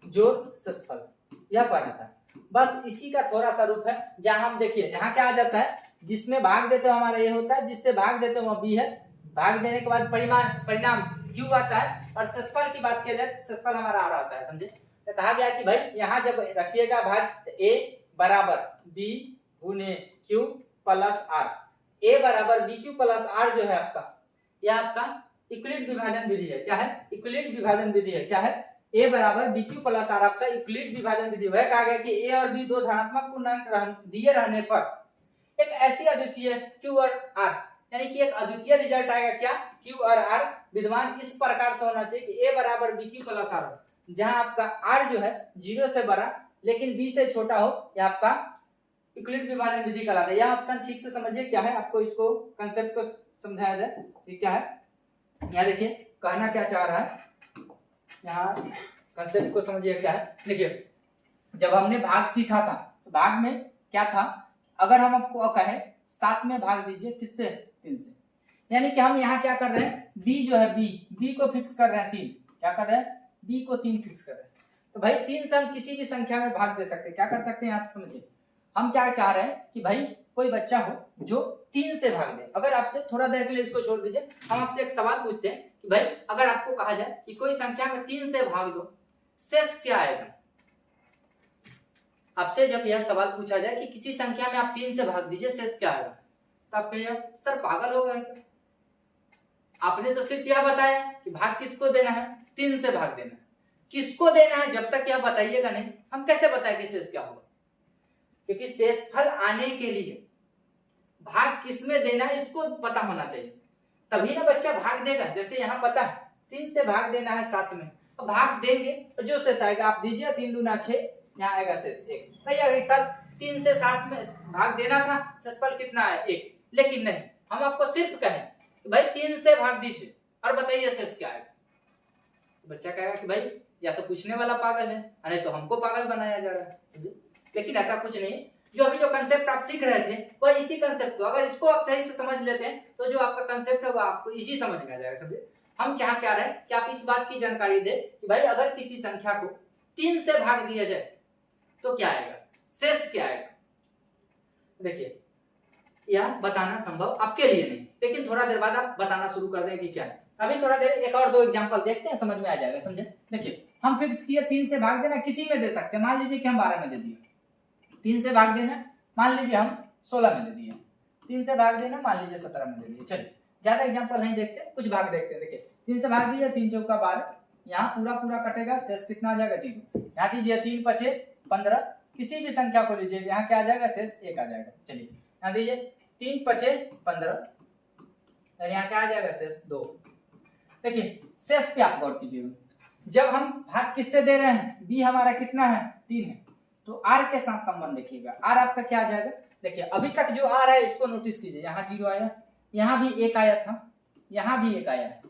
A: जोड़ शेषफल, यह पढ़ा था। बस इसी का थोड़ा सा रूप है, जहां हम देखिए यहाँ क्या आ जाता है, जिसमें भाग देते हो हमारा ये होता है, जिससे भाग देते हो बी है, भाग देने के बाद परिणाम क्यू आता है, और शेषफल की बात किया जाए शेषफल हमारा आ रहा होता है, समझे। तो कहा गया कि भाई यहाँ जब रखिएगा भाज ए बराबर बी गुने क्यू प्लस आर, ए बराबर बी क्यू प्लस आर जो है आपका, यह आपका इक्लिड विभाजन विधि है। क्या है? इक्लिड विभाजन विधि है। क्या है? a बराबर बी क्यू प्लस आर आपका इक्लिड विभाजन विधि। वह कहा गया कि a और b दो धनात्मक पूर्णांक दिए रहने पर एक ऐसी अद्वितीय q और r, यानी कि एक अद्वितीय रिजल्ट आएगा। क्या? q और r विद्यमान इस प्रकार से होना चाहिए कि a बराबर बी क्यू प्लस आर हो, जहां आपका r जो है 0 से बड़ा लेकिन b से छोटा हो, यह आपका इक्लिड विभाजन विधि कहलाता है। यह ऑप्शन ठीक से समझिए क्या है, आपको इसको कंसेप्ट को समझाया जाए कि क्या है। यहाँ देखिए कहना क्या चाह रहा है, यहाँ कंसेप्ट को समझिए क्या है। देखिए जब हमने भाग सीखा था तो भाग में क्या था, अगर हम आपको कहें 7 में भाग दीजिए किससे? 3 से, यानी कि हम यहाँ क्या कर रहे हैं, b जो है b को फिक्स कर रहे हैं 3। क्या कर रहे हैं? b को 3 फिक्स कर रहे हैं। तो भाई 3 से हम किसी भी संख्या में भाग दे सकते हैं। क्या कर सकते हैं? यहाँ से समझिए, हम क्या चाह रहे हैं कि भाई कोई बच्चा हो जो 3 से भाग दे। अगर आपसे थोड़ा देर के लिए इसको छोड़ दीजिए, हम आपसे एक सवाल पूछते हैं कि भाई अगर आपको कहा जाए कि कोई संख्या में 3 से भाग दो, शेष क्या आएगा? आपसे जब यह सवाल पूछा जाए कि किसी संख्या में आप 3 से भाग दीजिए, शेष क्या आएगा, तो आप कहिए सर पागल हो गए क्या? आपने तो सिर्फ यह बताया कि भाग किसको देना है? 3 से भाग देना है। किसको देना है जब तक यह बताइएगा नहीं, हम कैसे बताएं कि शेष क्या होगा? क्योंकि शेषफल आने के लिए भाग किसमें देना है इसको पता होना चाहिए, तभी ना बच्चा भाग देगा। जैसे यहाँ पता है 3 से भाग देना है 7 में, तो भाग देंगे तो जो शेष आएगा आप दीजिए, 3 दूना 6, यहाँ आएगा शेष 1। नहीं सर 3 से 7 में भाग देना था, शेषफल कितना है? 1। लेकिन नहीं, हम आपको सिर्फ कहें कि भाई 3 से भाग दीजिए और बताइए शेष क्या आएगा। बच्चा कहेगा कि भाई या तो पूछने वाला पागल है, नहीं तो हमको पागल बनाया जा रहा है, समझे। लेकिन ऐसा कुछ नहीं है। जो अभी जो कंसेप्ट आप सीख रहे थे वह इसी कंसेप्ट को अगर इसको आप सही से समझ लेते हैं तो जो आपका कंसेप्ट है वो आपको इजी समझ में आ जाएगा, समझे। हम चाह क्या रहे हैं कि आप इस बात की जानकारी दें कि भाई अगर किसी संख्या को 3 से भाग दिया जाए तो क्या आएगा, शेष क्या आएगा। देखिए यह बताना संभव आपके लिए नहीं, लेकिन थोड़ा देर बाद आप बताना शुरू कर दें कि क्या है। अभी थोड़ा देर एक और 2 एग्जांपल देखते हैं, समझ में आ जाएगा, समझे। देखिए हम फिक्स किए 3 से भाग देना, किसी में दे सकते हैं, मान लीजिए कि हम 12 में दे दिए, 3 से भाग देना मान लीजिए हम 16 में दे दिए, 3 से भाग देना मान लीजिए 17 में दे दिए। चलिए ज्यादा एग्जांपल नहीं देखते, कुछ भाग देखते हैं। देखिए 3 से भाग दीजिए, 3 चौका 12, यहाँ पूरा पूरा कटेगा, शेष कितना आ जाएगा 0। यहाँ दीजिए 3 पचे 15, किसी भी संख्या को लीजिए, यहाँ क्या आ जाएगा, शेष 1 आ जाएगा। चलिए यहाँ दीजिए 3 पचे 15 और यहाँ क्या आ जाएगा, शेष 2। देखिए शेष पे आप गौर कीजिए, जब हम भाग किससे दे रहे हैं, बी हमारा कितना है 3 है, तो आर के साथ संबंध देखिएगा, आर आपका क्या आ जाएगा। देखिए अभी तक जो आ रहा है इसको नोटिस कीजिए, यहाँ 0 आया, यहाँ भी 1 आया था, यहाँ भी 1 आया है,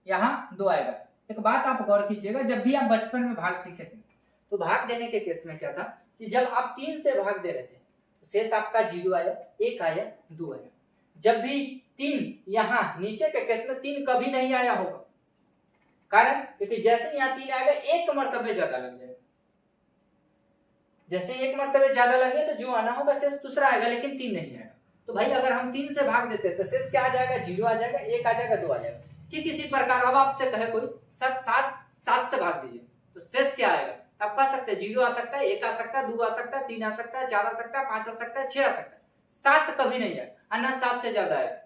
A: यहाँ 2 आएगा। एक बात आप गौर कीजिएगा, जब भी आप बचपन में भाग सीखे थे तो भाग देने के केस में क्या था कि जब आप 3 से भाग दे रहे थे शेष आपका 0 आया, 1 आया, 2 आया। जब भी 3 यहाँ नीचे के केस में 3 कभी नहीं आया होगा, कारण क्योंकि जैसे यहाँ 3 आएगा 1 मर्तबे ज्यादा लग जाएगा, जैसे 1 मर्तबे ज्यादा लगे तो जो आना होगा शेष दूसरा आएगा, लेकिन 3 नहीं आएगा। तो भाई अगर हम 3 से भाग देते तो शेष क्या आ जाएगा, 0 आ जाएगा, 1 आ जाएगा, 2 आ जाएगा। ठीक इसी प्रकार अब आपसे कहे कोई 7 से भाग दीजिए तो शेष क्या आएगा, आप कह सकते हैं 0 आ सकता है, 1 आ सकता है, 2 आ सकता है, 3 आ सकता है, 4 आ सकता है, 5 आ सकता है, 6 आ सकता है, 7 कभी नहीं आएगा, अन्ना 7 से ज्यादा आएगा।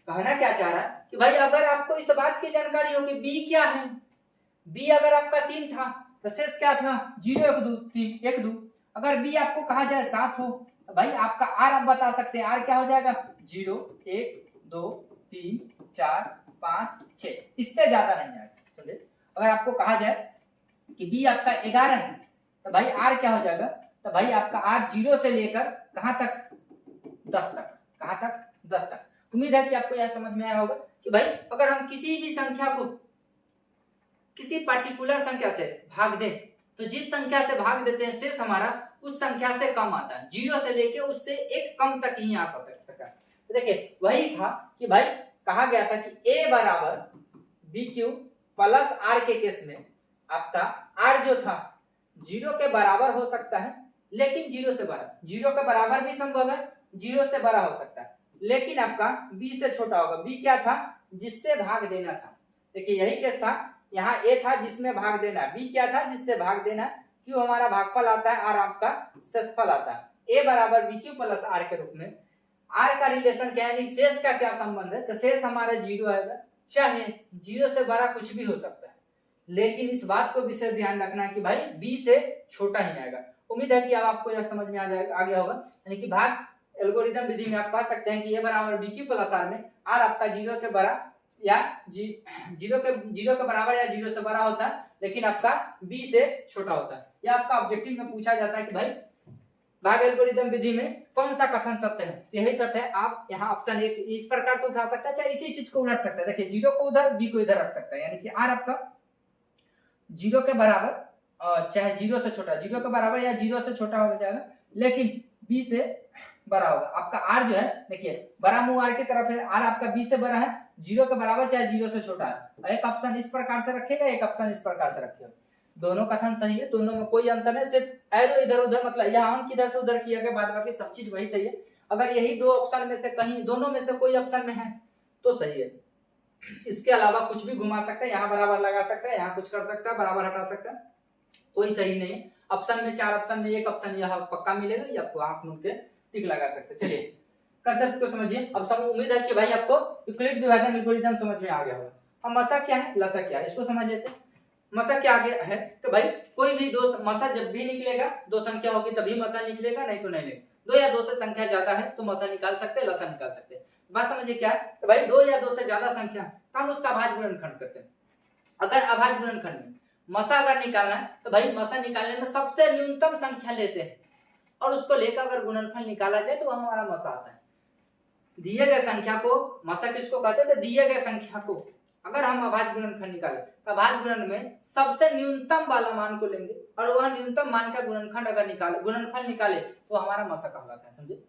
A: कहना क्या चाह रहा है कि भाई अगर आपको इस बात की जानकारी हो कि बी क्या है, बी अगर आपका 3 था तो शेष क्या था, 0 1 2 3 1 2। अगर बी आपको कहा जाए 7 हो तो भाई आपका आर आप बता सकते हैं, आर क्या हो जाएगा, 0 1 2 3 4 5 6, इससे ज्यादा नहीं आएगा। चलिए अगर आपको कहा जाए कि बी आपका 11 है तो भाई आर क्या हो जाएगा, तो भाई आपका आर 0 से लेकर कहां तक, 10 तक, कहां तक, 10 तक। उम्मीद है कि आपको यह समझ में आया होगा कि भाई अगर हम किसी भी संख्या को किसी पार्टिकुलर संख्या से भाग दें तो जिस संख्या से भाग देते हैं शेष हमारा उस संख्या से कम आता है, 0 से लेके उससे 1 कम तक ही आ सकता है। तो देखिए वही था कि भाई कहा गया था कि a बराबर बी क्यू प्लस आर के केस में आपका आर जो था 0 के बराबर हो सकता है, लेकिन 0 से बड़ा, 0 के बराबर भी संभव है, 0 से बड़ा हो सकता है, लेकिन आपका b से छोटा होगा। b क्या था, जिससे भाग देना था। देखिए यही केस था, यहाँ a था जिसमें भाग देना, b क्या था जिससे भाग देना, q हमारा भागफल आता है, r आपका शेषफल आता है। a बराबर बी क्यू प्लस आर के रूप में r का रिलेशन क्या है, यानी शेष का क्या संबंध है, तो शेष हमारा 0 आएगा, चाहे 0 से बड़ा कुछ भी हो सकता है, लेकिन इस बात को विशेष ध्यान रखना है कि भाई b से छोटा ही आएगा। उम्मीद है कि अब आपको यह समझ में आ गया होगा, यानी कि भाग एल्गोरिथम विधि में आप कह सकते हैं कि a बराबर बी क्यू प्लस आर में r आपका 0 के बड़ा या 0 के बराबर या 0 से बड़ा होता है, लेकिन आपका b से छोटा होता है। यह आपका ऑब्जेक्टिव में पूछा जाता है कि भाई भाग एल्गोरिथम विधि में कौन सा कथन सत्य है, यही सत्य है। आप यहाँ ऑप्शन 1 इस प्रकार से उठा सकते हैं, चाहे इसी चीज को उलट सकते हैं। देखिए 0 को उधर, b को इधर रख सकते हैं, यानी कि r आपका 0 के बराबर चाहे 0 से छोटा, 0 के बराबर या 0 से छोटा हो जाएगा, लेकिन b से बड़ा होगा। आपका r जो है, देखिए बड़ा मुंह r की तरफ है, r आपका b से बड़ा है, 0 के बराबर चाहे 0 से छोटा है। एक ऑप्शन इस प्रकार से रखेगा, एक ऑप्शन इस प्रकार से रखेगा, दोनों कथन सही है, दोनों में कोई अंतर नहीं, सिर्फ एरो इधर उधर, मतलब यहाँ अंक इधर से उधर किया गया, बाद बाकी सब चीज वही सही है। अगर यही 2 ऑप्शन में से कहीं दोनों में से कोई ऑप्शन में है तो सही है, इसके अलावा कुछ भी घुमा सकते हैं, यहाँ बराबर लगा सकते हैं, यहाँ कुछ कर सकता है, बराबर हटा सकता है, कोई सही नहीं है। ऑप्शन में 4 ऑप्शन में एक ऑप्शन यह पक्का मिलेगा, ये आपको आंख मूंद के टिक लगा सकते हैं। चलिए कंसेप्ट को समझिए। अब सब उम्मीद है कि भाई आपको यूक्लिड विभाजन एल्गोरिथम समझ में आ गया होगा। अब मसा क्या है, लसा क्या है, इसको समझ लेते हैं। मसा क्या आगे है, तो भाई कोई भी दो मसा जब भी निकलेगा, 2 संख्या होगी तभी मसा निकलेगा, नहीं तो नहीं निकलेगा। 2 या 2 से संख्या ज्यादा है तो मसा निकाल सकते हैं, लसा निकाल सकते हैं। बात समझिए क्या है, तो भाई 2 या 2 से ज्यादा संख्या तो हम उसका अभाज्य गुणनखंड करते हैं। अगर अभाज्य गुणनखंड में मसा अगर निकालना है तो भाई मसा निकालने में सबसे न्यूनतम संख्या लेते हैं और उसको लेकर अगर गुणनफल निकाला जाए तो वह हमारा मसा आता है। दिए गए संख्या को मसा किसको कहते हैं, तो दिए गए संख्या को अगर हम अभाज्य गुणनखंड निकालें तो अभाज्य गुणन में सबसे न्यूनतम वाला मान को लेंगे और वह न्यूनतम मान का गुणनखंड अगर निकाले, गुणनफल निकाले तो हमारा मसा कहलाता है, समझे।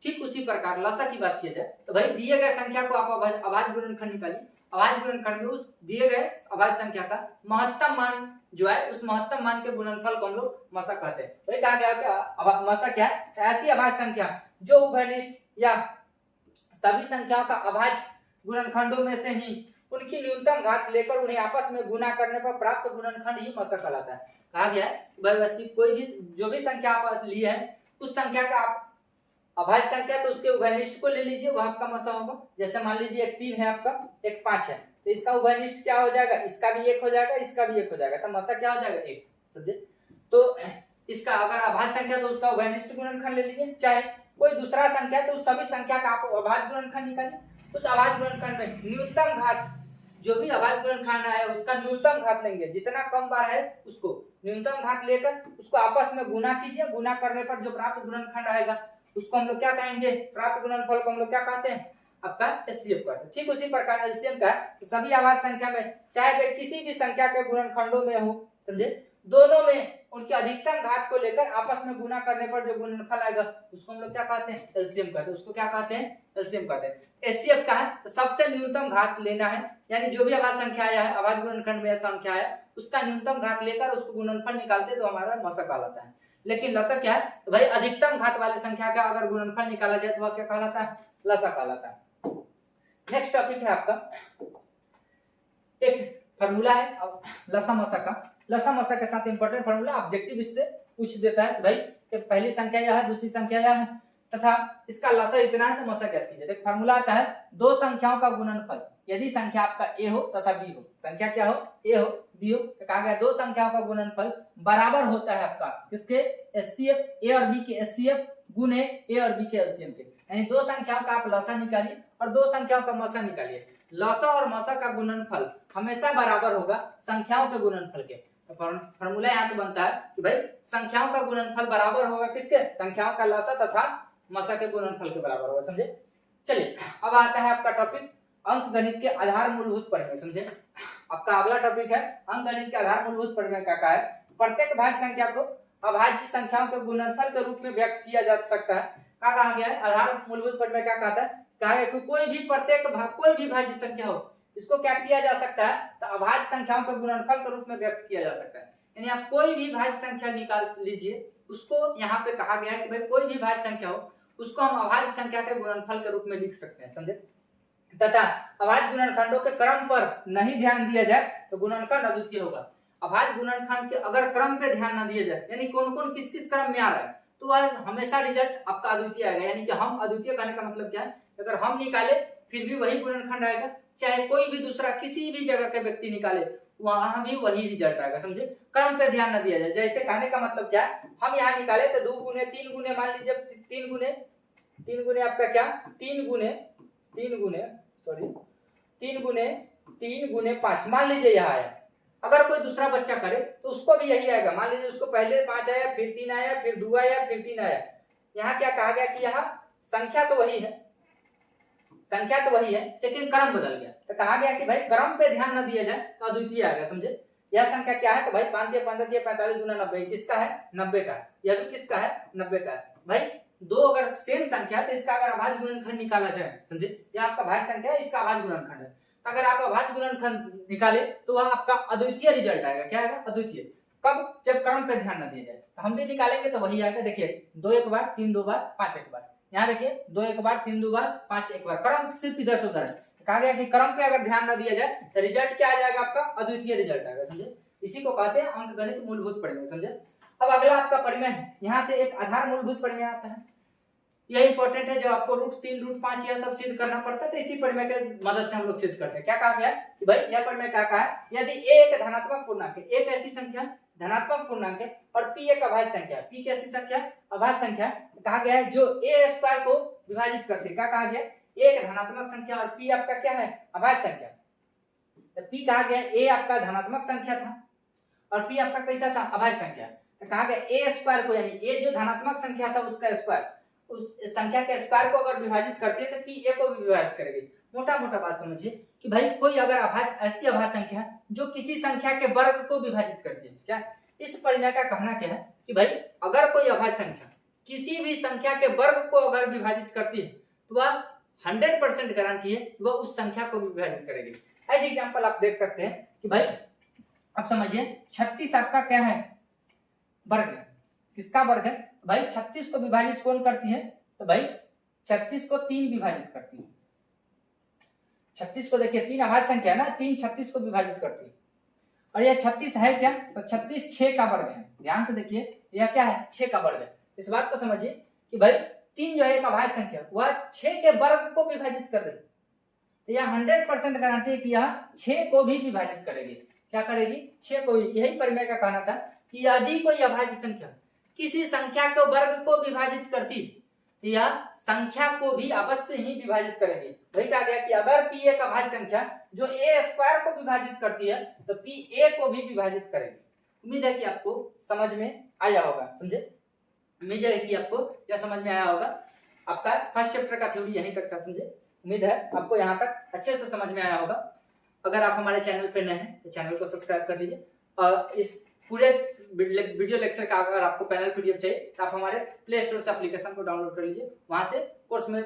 A: ठीक उसी प्रकार लसा की बात किया जाए तो भाई दिए गए संख्या को आप अभाज्य गुणनखंड निकालिए, अभाज्य गुणनखंड में उस दिए गए अभाज्य संख्या का महत्तम मान जो है उस महत्तम मान के गुणनफल को हम लोग मसा कहते हैं। वही कहा गया मसा क्या है, ऐसी अभाज्य संख्या जो उभयनिष्ठ या सभी संख्याओं का अभाज्य गुणनखंडों में से ही उनकी न्यूनतम घात लेकर उन्हें आपस में गुना करने पर प्राप्त गुणनखंड ही मशक कहलाता है। कहा गया है भाई वैसी कोई भी जो भी संख्या आप ली है उस संख्या का आप अभाज्य संख्या तो उसके उभयनिष्ठ को ले लीजिए, वह आपका मशक होगा। जैसे मान लीजिए एक 3 है आपका, एक 5 है, तो इसका उभयनिष्ठ क्या हो जाएगा, इसका भी 1 हो जाएगा, इसका भी 1 हो जाएगा, तो मशक क्या हो जाएगा 1। समझे? तो इसका अगर अभाज्य संख्या तो उसका उभयनिष्ठ गुणनखंड ले लीजिए, चाहे कोई दूसरा संख्या तो उस सभी संख्या का आप अभाज्य गुणनखंड निकालिए। उस अभाज्य गुणनखंड में न्यूनतम घात जो भी अभाज्य गुणनखंड है उसका न्यूनतम घात लेंगे, जितना कम बार है उसको न्यूनतम घात लेकर उसको आपस में गुना कीजिए। गुना करने पर जो प्राप्त गुणनखंड आएगा उसको हम लोग क्या कहेंगे, प्राप्त गुणनफल को हम लोग क्या कहते हैं, आपका एचसीएफ कहते हैं। ठीक उसी प्रकार एलसीएम का तो सभी अभाज्य संख्या में चाहे वे किसी भी संख्या के गुणनखंडों में हो, समझे, दोनों में उनकी अधिकतम घात को लेकर आपस में गुना करने पर जो गुणनफल आएगा उसको हम लोग क्या कहते हैं, एलसीएम कहते हैं। उसको क्या कहते हैं, एलसीएम कहते हैं। एचसीएफ का है तो सबसे न्यूनतम घात लेना है, यानी जो भी अभाज्य संख्या आया है, अभाज्य गुणनखंड में संख्या है उसका न्यूनतम घात लेकर उसको गुणनफल निकालते तो हमारा मशक कहलाता है। लेकिन लसक क्या है, तो भाई अधिकतम घात वाले संख्या का अगर गुणनफल निकाला जाए तो वह क्या कहलाता है, लसक कहलाता है। नेक्स्ट टॉपिक है आपका एक फार्मूला है लसा मशक का। लसा मशक के साथ इंपॉर्टेंट फार्मूला ऑब्जेक्टिव इससे पूछ देता है भाई कि पहली संख्या यह है, दूसरी संख्या यह है तथा इसका लसा इतना है तो मशक ज्ञात कीजिए। एक फार्मूला आता है दो संख्याओं का गुणनफल यदि संख्या आपका ए हो तथा बी हो, संख्या क्या हो, ए हो बी हो, तो कहा गया दो संख्याओं का गुणनफल बराबर होता है आपका किसके, एचसीएफ, ए और बी के एचसीएफ गुने ए और बी के एलसीएम के। यानी दो संख्याओं का आप लसा निकालिए और दो संख्याओं का मशक निकालिए। लसा और मशक का गुणनफल हमेशा बराबर होगा संख्याओं के गुणनफल के। तो फॉर्मूला यहाँ से बनता है कि भाई संख्याओं का गुणनफल बराबर होगा किसके, संख्याओं का लसा तथा मशक के गुणनफल के बराबर होगा। समझे? चलिए अब आता है आपका टॉपिक अंक गणित के आधार मूलभूत परिमेय। समझे? आपका अगला टॉपिक है अंक गणित के आधार मूलभूत परिमेय का है प्रत्येक भाज्य संख्या को अभाज्य संख्याओं के गुणनफल के रूप में व्यक्त किया जा सकता है। क्या कहा गया है, आधार मूलभूत परिमेय क्या कहता है, कहा गया कि कोई भी प्रत्येक कोई भी भाज्य संख्या हो इसको क्या किया जा सकता है, तो अभाज्य संख्याओं के गुणनफल के रूप में व्यक्त किया जा सकता है। यानी आप कोई भी भाज्य संख्या निकाल लीजिए, उसको यहाँ पे कहा गया है कि भाई कोई भी भाज्य संख्या हो उसको हम अभाज्य संख्या के गुणनफल के रूप में लिख सकते हैं। समझे? तथा अभाज्य गुणनखंडों के क्रम पर नहीं ध्यान दिया जाए तो गुणनखंड अद्वितीय होगा। अभाज्य गुणनखंड के अगर क्रम पे ध्यान न दिया जाए, यानी कौन कौन किस किस क्रम में आ रहा है, तो वह हमेशा रिजल्ट आपका अद्वितीय आएगा। यानी कि हम अद्वितीय कहने का मतलब क्या है, अगर हम निकाले फिर भी वही गुणनखंड आएगा, चाहे कोई भी दूसरा किसी भी जगह के व्यक्ति निकाले वहां भी वही रिजल्ट आएगा। समझे? क्रम पे ध्यान न दिया जाए। जैसे कहने का मतलब क्या है, हम यहाँ निकाले तो 2 गुने 3 गुने, मान लीजिए 3 गुने आपका क्या, 3 गुने 5 मान लीजिए यहाँ आया। अगर कोई दूसरा बच्चा करे तो उसको भी यही आएगा। मान लीजिए उसको पहले 5 आया, फिर 3 आया, फिर 2 आया, फिर 3 आया। यहाँ क्या कहा गया कि यहाँ संख्या तो वही है, लेकिन क्रम बदल गया। तो कहा गया कि भाई क्रम पे ध्यान न दिया जाए तो अद्वितीय आ गया। समझे? यह संख्या क्या है, तो भाई 5 दिया 15 दिया 45 गुना 90, किसका है, 90 का। यह भी किसका है, 90 का। भाई दो अगर सेम संख्या तो इसका अगर अभाज्य गुणनखंड निकाला जाए, समझे, यह आपका भाज्य संख्या है, इसका अभाज्य गुणनखंड है। अगर आप अभाज्य गुणनखंड निकाले तो वह आपका अद्वितीय रिजल्ट आएगा। क्या आएगा, अद्वितीय। कब, जब क्रम पे ध्यान न दिया जाए। तो हम भी निकालेंगे तो वही आएगा। देखिए 2 एक बार, 3 2 बार, 5 एक बार। यहाँ देखिए 2 एक बार, 3 2 बार, 5 एक बार। क्रम सिर्फ इधर से उधर है। कहा गया कि क्रम पे अगर ध्यान न दिया जाए तो रिजल्ट क्या आ जाएगा, आपका अद्वितीय रिजल्ट आएगा। समझे? इसी को कहते हैं अंक गणित मूलभूत परिमेय। समझे? अब अगला आपका परिमेय है, यहाँ से एक आधार मूलभूत परिमेय आता है। यह इंपॉर्टेंट है, जब आपको √3 √5 यह सब सिद्ध करना पड़ता है तो इसी परिमेय के मदद से हम लोग सिद्ध करते हैं। क्या कहा गया कि भाई यह परिमेय क्या कहा है, यदि a एक धनात्मक पूर्णांक है, एक ऐसी संख्या धनात्मक पूर्णांक है और p एक अभाज्य संख्या है, p कैसी संख्या, अभाज्य संख्या। कहा गया है जो a² को विभाजित करती है। क्या कहा गया, एक धनात्मक संख्या और p आपका क्या है, अभाज्य संख्या। तो p कहा गया a आपका धनात्मक संख्या था और p आपका कैसा था, अभाज्य संख्या। तो कहा गया a² को, यानी a जो धनात्मक संख्या था उसका स्क्वायर, उस संख्या के स्क्वायर को अगर विभाजित करते तो p a को भी विभाजित करेगी। मोटा मोटा बात समझिए कि भाई कोई अगर ऐसी अभाज्य संख्या जो किसी संख्या के वर्ग को विभाजित करती है, क्या इस परिमेय का कहना क्या है कि भाई अगर कोई अभाज्य संख्या किसी भी संख्या के वर्ग को अगर विभाजित करती है तो वह 100% गारंटी है वह उस संख्या को विभाजित करेगी। एज एग्जांपल आप देख सकते हैं कि भाई अब समझिए 36 आपका क्या है, वर्ग है। किसका वर्ग है भाई, 36 को विभाजित कौन करती है, तो भाई 36 को 3 विभाजित करती है। 36 को देखिए, 3 अभाज्य संख्या है ना, 3 36 को विभाजित करती है। और यह 36 है क्या, तो 36 6 का वर्ग है। ध्यान से देखिए, यह क्या है, 6 का वर्ग है। इस बात को समझिए कि भाई 3 जो है एक अभाज्य संख्या, वह 6 के वर्ग को विभाजित कर रही, तो यह 100% गारंटी है कि यह 6 को भी विभाजित करेगी। क्या करेगी, 6 को भी। यही परिमेय का कहना था कि यदि कोई अभाज्य संख्या किसी संख्या के वर्ग को विभाजित करती, तो यह संख्या को भी अवश्य ही विभाजित करेगी। वही कहा गया कि अगर p एक अभाज्य संख्या जो a स्क्वायर को विभाजित करती है, तो p a को भी विभाजित करेगी। उम्मीद है कि आपको समझ में आया होगा, समझे। उम्मीद है कि आपको यह समझ में आया होगा। आपका फर्स्ट चैप्टर का थ्योरी यहीं तक था, समझे। उम्मीद है आपको यहाँ तक अच्छे से समझ में आया होगा। अगर आप हमारे चैनल पे नए हैं तो चैनल को सब्सक्राइब कर लीजिए। और इस पूरे वीडियो लेक्चर का अगर आपको पैनल पीडीएफ चाहिए तो आप हमारे प्ले स्टोर से एप्लीकेशन को डाउनलोड कर लीजिए, वहां से कोर्स में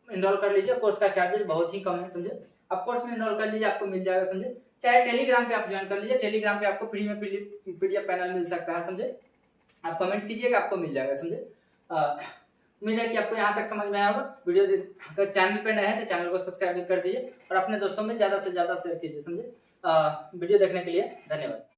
A: इनरोल कर लीजिए। कोर्स का चार्जेस बहुत ही कम है, समझे। आप कोर्स में इनरोल कर लीजिए, आपको मिल जाएगा, समझे। चाहे टेलीग्राम पे आप ज्वाइन कर लीजिए, टेलीग्राम पे आपको फ्री में पीडीएफ पैनल मिल सकता है, समझे। आप कमेंट कीजिएगा, आपको मिल जाएगा, समझे। उम्मीद है कि आपको यहाँ तक समझ में आया होगा। वीडियो अगर चैनल पे नए हैं तो चैनल को सब्सक्राइब कर दीजिए और अपने दोस्तों में ज्यादा से ज्यादा शेयर कीजिए, समझे। वीडियो देखने के लिए धन्यवाद।